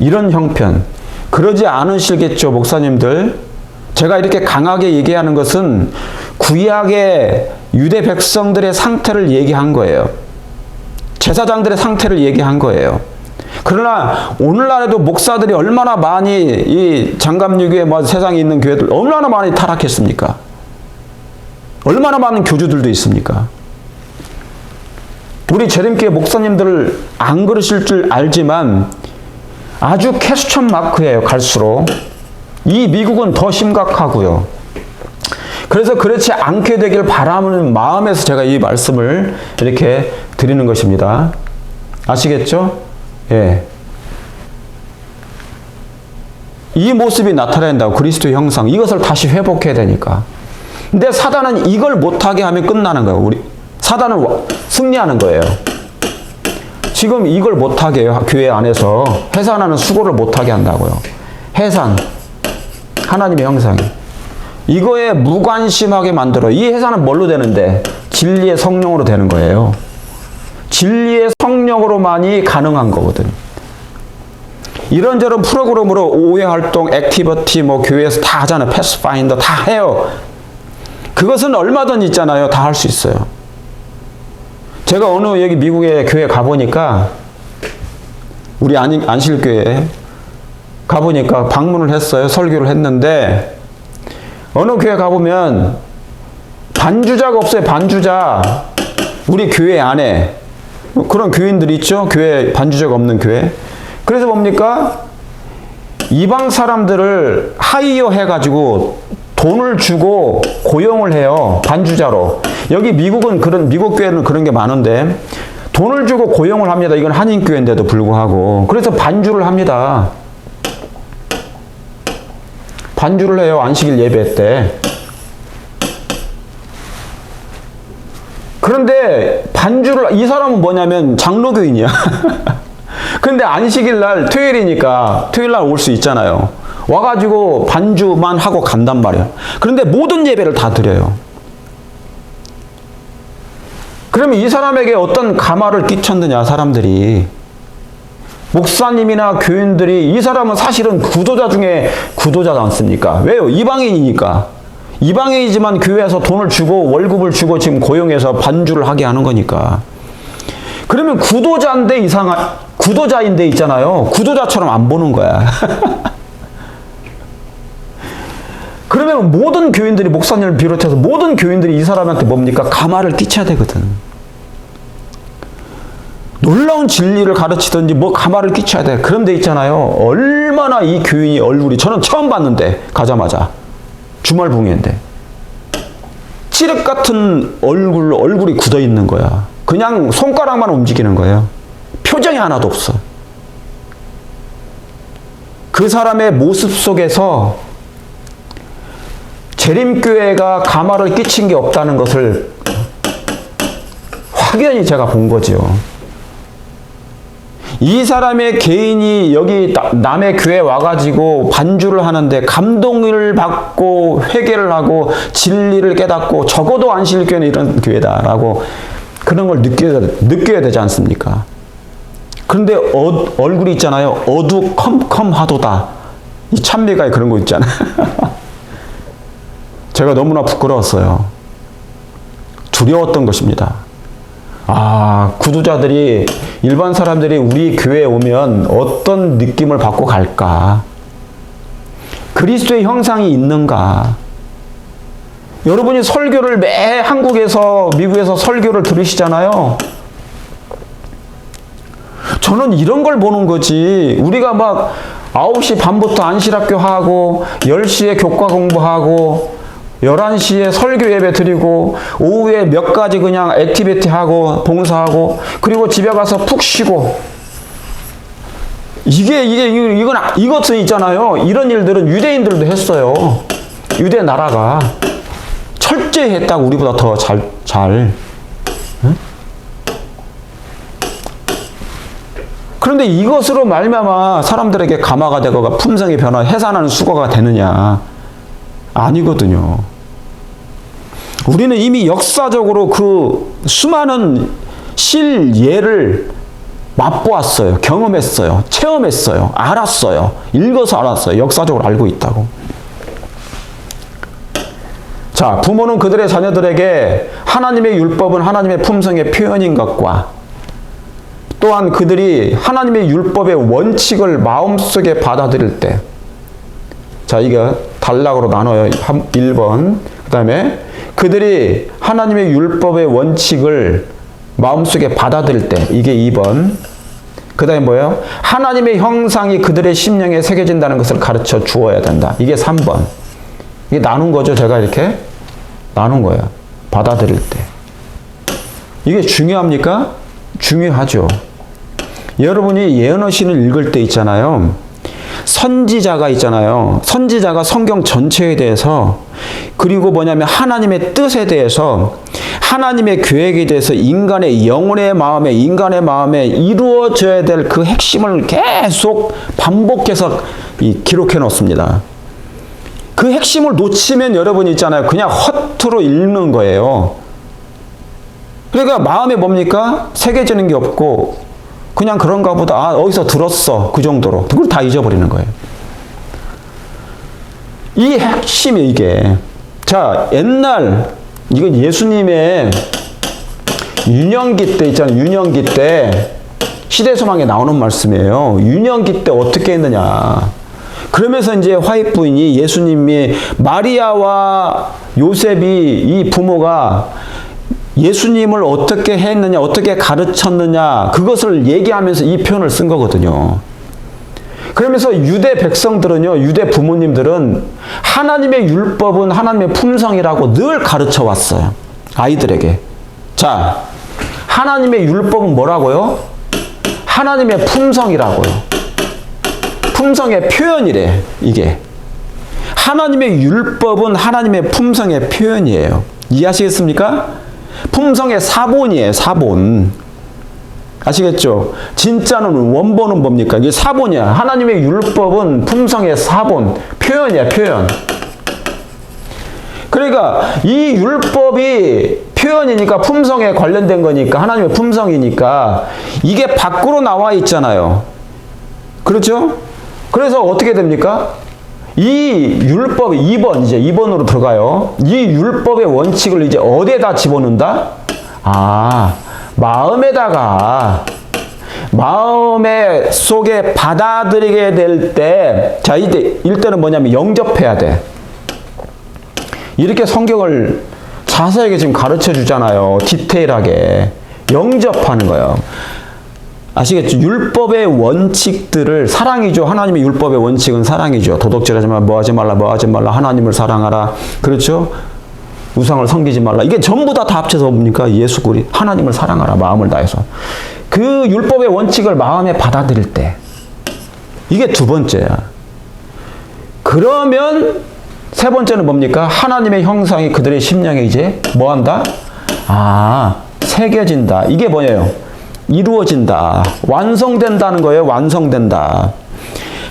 이런 형편. 그러지 않으시겠죠, 목사님들? 제가 이렇게 강하게 얘기하는 것은 구약의 유대 백성들의 상태를 얘기한 거예요. 제사장들의 상태를 얘기한 거예요. 그러나 오늘날에도 목사들이 얼마나 많이 이 장갑유교에 세상에 있는 교회들 얼마나 많이 타락했습니까? 얼마나 많은 교주들도 있습니까? 우리 재림교회 목사님들을 안 그러실 줄 알지만 아주 캐스천 마크예요, 갈수록. 이 미국은 더 심각하고요. 그래서 그렇지 않게 되길 바라는 마음에서 제가 이 말씀을 이렇게 드리는 것입니다. 아시겠죠? 예. 이 모습이 나타낸다고, 그리스도의 형상. 이것을 다시 회복해야 되니까. 근데 사단은 이걸 못하게 하면 끝나는 거예요. 사단은 승리하는 거예요. 지금 이걸 못하게 해요. 교회 안에서 해산하는 수고를 못하게 한다고요. 해산. 하나님의 형상이. 이거에 무관심하게 만들어. 이 해산은 뭘로 되는데? 진리의 성령으로 되는 거예요. 진리의 성령으로만이 가능한 거거든. 이런저런 프로그램으로 오해 활동, 액티비티 교회에서 다 하잖아요. 패스파인더 다 해요. 그것은 얼마든 있잖아요. 다 할 수 있어요. 제가 어느 여기 미국의 교회 가보니까 우리 안식일교회 가보니까 방문을 했어요. 설교를 했는데 어느 교회 가보면 반주자가 없어요. 반주자. 우리 교회 안에 그런 교인들이 있죠. 교회 반주자가 없는 교회. 그래서 뭡니까? 이방 사람들을 하이어 해가지고 돈을 주고 고용을 해요. 반주자로. 여기 미국 교회는 그런 게 많은데 돈을 주고 고용을 합니다. 이건 한인교회인데도 불구하고. 그래서 반주를 합니다. 반주를 해요. 안식일 예배 때. 그런데 이 사람은 뭐냐면 장로교인이야. 근데 안식일 날 토요일이니까 토요일 날 올 수 있잖아요. 와가지고 반주만 하고 간단 말이야. 그런데 모든 예배를 다 드려요. 그러면 이 사람에게 어떤 감화를 끼쳤느냐, 사람들이. 목사님이나 교인들이, 이 사람은 사실은 구도자 중에 구도자지 않습니까? 왜요? 이방인이니까. 이방인이지만 교회에서 돈을 주고 월급을 주고 지금 고용해서 반주를 하게 하는 거니까. 그러면 구도자인데 있잖아요. 구도자처럼 안 보는 거야. 그러면 모든 교인들이, 목사님을 비롯해서 모든 교인들이 이 사람한테 뭡니까? 감화를 끼쳐야 되거든. 놀라운 진리를 가르치든지 뭐 가마를 끼쳐야 돼. 그런 데 있잖아요. 얼마나 이 교인이 얼굴이, 저는 처음 봤는데, 가자마자. 주말붕인데. 찌륵 같은 얼굴이 굳어 있는 거야. 그냥 손가락만 움직이는 거예요. 표정이 하나도 없어. 그 사람의 모습 속에서 재림교회가 가마를 끼친 게 없다는 것을 확연히 제가 본 거죠. 이 사람의 개인이 여기 남의 교회에 와가지고 반주를 하는데 감동을 받고 회개를 하고 진리를 깨닫고 적어도 안식일교회는 이런 교회다라고 그런 걸 느껴야 되지 않습니까? 그런데 얼굴이 있잖아요. 어두컴컴하도다. 이 찬미가에 그런 거 있잖아요. 제가 너무나 부끄러웠어요. 두려웠던 것입니다. 구두자들이, 일반 사람들이 우리 교회에 오면 어떤 느낌을 받고 갈까? 그리스도의 형상이 있는가? 여러분이 설교를 매 한국에서, 미국에서 설교를 들으시잖아요. 저는 이런 걸 보는 거지. 우리가 막 9시 반부터 안식학교 하고, 10시에 교과 공부하고, 11시에 설교 예배 드리고 오후에 몇 가지 그냥 액티비티 하고 봉사하고 그리고 집에 가서 푹 쉬고 이것은 있잖아요. 이런 일들은 유대인들도 했어요. 유대 나라가 철저히 했다고 우리보다 더 잘. 응? 그런데 이것으로 말미암아 사람들에게 가마가 되고 품성이 변화, 해산하는 수고가 되느냐? 아니거든요. 우리는 이미 역사적으로 그 수많은 실예를 맛보았어요. 경험했어요. 체험했어요. 알았어요. 읽어서 알았어요. 역사적으로 알고 있다고. 자, 부모는 그들의 자녀들에게 하나님의 율법은 하나님의 품성의 표현인 것과 또한 그들이 하나님의 율법의 원칙을 마음속에 받아들일 때, 자, 이거 단락으로 나눠요. 1번. 그 다음에 그들이 하나님의 율법의 원칙을 마음속에 받아들일 때, 이게 2번. 그 다음에 뭐예요? 하나님의 형상이 그들의 심령에 새겨진다는 것을 가르쳐 주어야 된다. 이게 3번. 이게 나눈 거죠. 제가 이렇게 나눈 거예요. 받아들일 때. 이게 중요합니까? 중요하죠. 여러분이 예언어신을 읽을 때 있잖아요. 선지자가 있잖아요. 선지자가 성경 전체에 대해서, 그리고 뭐냐면 하나님의 뜻에 대해서, 하나님의 계획에 대해서 인간의 영혼의 마음에, 인간의 마음에 이루어져야 될 그 핵심을 계속 반복해서 기록해 놓습니다. 그 핵심을 놓치면 여러분 있잖아요. 그냥 허투루 읽는 거예요. 그러니까 마음에 뭡니까? 새겨지는 게 없고 그냥 그런가 보다. 어디서 들었어. 그 정도로. 그걸 다 잊어버리는 거예요. 이 핵심이 이게. 자, 옛날 이건 예수님의 유년기 때 있잖아요. 유년기 때 시대소망에 나오는 말씀이에요. 유년기 때 어떻게 했느냐. 그러면서 이제 화입 부인이 예수님이 마리아와 요셉이 이 부모가 예수님을 어떻게 했느냐, 어떻게 가르쳤느냐, 그것을 얘기하면서 이 표현을 쓴 거거든요. 그러면서 유대 백성들은요, 유대 부모님들은 하나님의 율법은 하나님의 품성이라고 늘 가르쳐 왔어요. 아이들에게. 자, 하나님의 율법은 뭐라고요? 하나님의 품성이라고요. 품성의 표현이래, 이게. 하나님의 율법은 하나님의 품성의 표현이에요. 이해하시겠습니까? 품성의 사본이에요, 사본. 아시겠죠? 진짜는, 원본은 뭡니까? 이게 사본이야. 하나님의 율법은 품성의 사본, 표현이야, 표현. 그러니까 이 율법이 표현이니까 품성에 관련된 거니까, 하나님의 품성이니까 이게 밖으로 나와 있잖아요. 그렇죠? 그래서 어떻게 됩니까? 이 율법 2번, 이제 2번으로 들어가요. 이 율법의 원칙을 이제 어디에다 집어넣는다? 마음에다가, 마음의 속에 받아들이게 될 때, 자, 이때는 뭐냐면 영접해야 돼. 이렇게 성경을 자세하게 지금 가르쳐 주잖아요. 디테일하게. 영접하는 거예요. 아시겠죠? 율법의 원칙들을 사랑이죠. 하나님의 율법의 원칙은 사랑이죠. 도덕질하지 말라, 뭐 하지 말라, 뭐 하지 말라, 하나님을 사랑하라. 그렇죠? 우상을 섬기지 말라. 이게 전부 다 합쳐서 뭡니까? 예수 그리스도 하나님을 사랑하라. 마음을 다해서. 그 율법의 원칙을 마음에 받아들일 때 이게 두 번째야. 그러면 세 번째는 뭡니까? 하나님의 형상이 그들의 심령에 이제 뭐 한다? 새겨진다. 이게 뭐예요? 이루어진다. 완성된다는 거예요. 완성된다.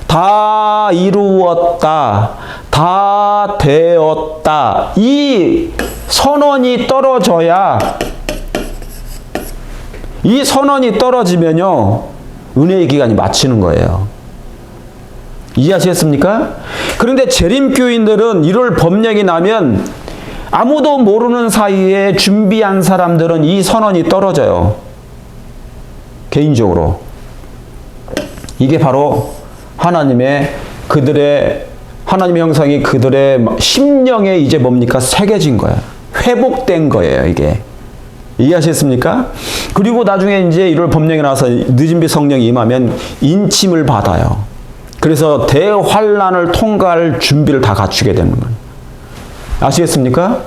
다 이루었다. 다 되었다. 이 선언이 떨어져야, 이 선언이 떨어지면요, 은혜의 기간이 마치는 거예요. 이해하시겠습니까? 그런데 재림교인들은 1월 법령이 나면 아무도 모르는 사이에 준비한 사람들은 이 선언이 떨어져요. 개인적으로. 이게 바로 하나님의 형상이 그들의 심령에 이제 뭡니까? 새겨진 거예요. 회복된 거예요, 이게. 이해하셨습니까? 그리고 나중에 이제 1월 법령이 나와서 늦은비 성령이 임하면 인침을 받아요. 그래서 대환란을 통과할 준비를 다 갖추게 되는 거예요. 아시겠습니까?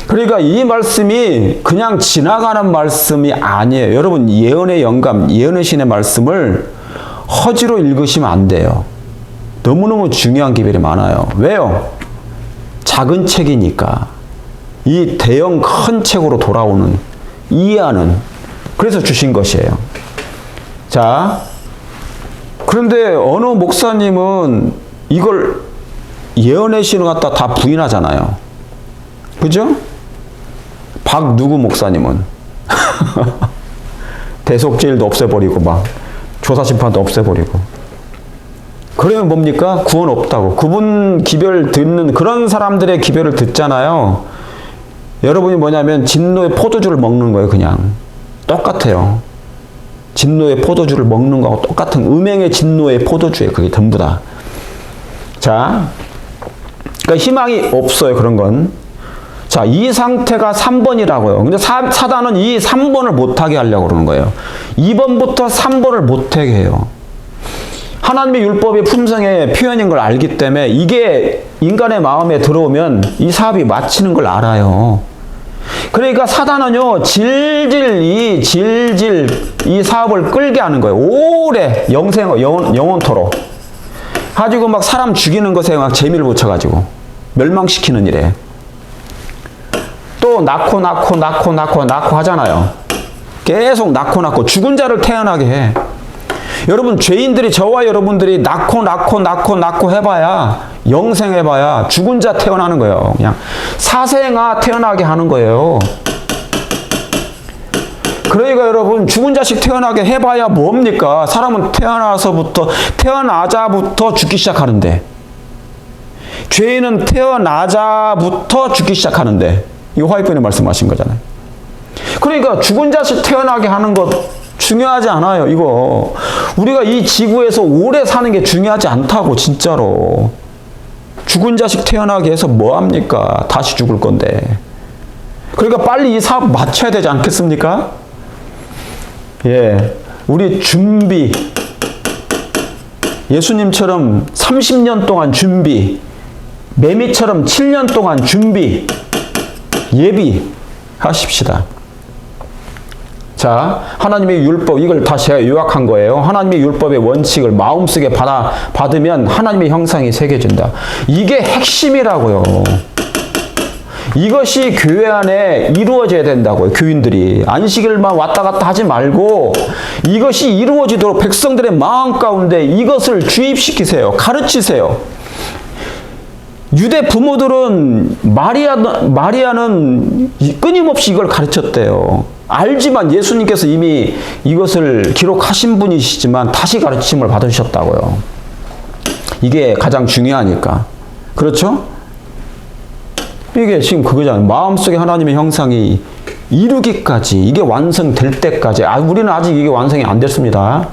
그러니까 이 말씀이 그냥 지나가는 말씀이 아니에요. 여러분, 예언의 영감, 예언의 신의 말씀을 허지로 읽으시면 안 돼요. 너무너무 중요한 기별이 많아요. 왜요? 작은 책이니까. 이 대형 큰 책으로 돌아오는, 이해하는, 그래서 주신 것이에요. 자, 그런데 어느 목사님은 이걸 예언의 신을 갖다 다 부인하잖아요. 그죠? 박 누구 목사님은 대속죄일도 없애버리고 막 조사심판도 없애버리고. 그러면 뭡니까? 구원 없다고. 그분 기별 듣는 그런 사람들의 기별을 듣잖아요. 여러분이 뭐냐면 진노의 포도주를 먹는 거예요. 그냥 똑같아요. 진노의 포도주를 먹는 거하고 똑같은 음행의 진노의 포도주예요. 그게 전부 다. 자, 그러니까 희망이 없어요. 그런 건. 자, 이 상태가 3번이라고요. 근데 사단은 이 3번을 못하게 하려고 그러는 거예요. 2번부터 3번을 못하게 해요. 하나님의 율법의 품성의 표현인 걸 알기 때문에 이게 인간의 마음에 들어오면 이 사업이 마치는 걸 알아요. 그러니까 사단은요, 질질 이 사업을 끌게 하는 거예요. 오래 영원토록. 가지고 막 사람 죽이는 것에 막 재미를 붙여가지고 멸망시키는 일에. 또 낳고 하잖아요. 계속 낳고 죽은 자를 태어나게 해. 여러분, 죄인들이, 저와 여러분들이 낳고 해봐야, 영생해봐야 죽은 자 태어나는 거예요. 그냥 사생아 태어나게 하는 거예요. 그러니까 여러분, 죽은 자식 태어나게 해봐야 뭡니까? 사람은 태어나자부터 죽기 시작하는데, 죄인은 태어나자부터 죽기 시작하는데, 이 화이트님이 말씀하신 거잖아요. 그러니까 죽은 자식 태어나게 하는 것 중요하지 않아요. 이거 우리가 이 지구에서 오래 사는 게 중요하지 않다고. 진짜로. 죽은 자식 태어나게 해서 뭐합니까? 다시 죽을 건데. 그러니까 빨리 이 사업 맞춰야 되지 않겠습니까? 예, 우리 준비, 예수님처럼 30년 동안 준비, 매미처럼 7년 동안 준비, 예비하십시다. 자, 하나님의 율법, 이걸 다시 제가 요약한 거예요. 하나님의 율법의 원칙을 마음속에 받으면 하나님의 형상이 새겨진다. 이게 핵심이라고요. 이것이 교회 안에 이루어져야 된다고요. 교인들이 안식일만 왔다 갔다 하지 말고 이것이 이루어지도록 백성들의 마음 가운데 이것을 주입시키세요. 가르치세요. 유대 부모들은 마리아는 끊임없이 이걸 가르쳤대요. 알지만 예수님께서 이미 이것을 기록하신 분이시지만 다시 가르침을 받으셨다고요. 이게 가장 중요하니까. 그렇죠? 이게 지금 그거잖아요. 마음속에 하나님의 형상이 이루기까지, 이게 완성될 때까지. 우리는 아직 이게 완성이 안 됐습니다.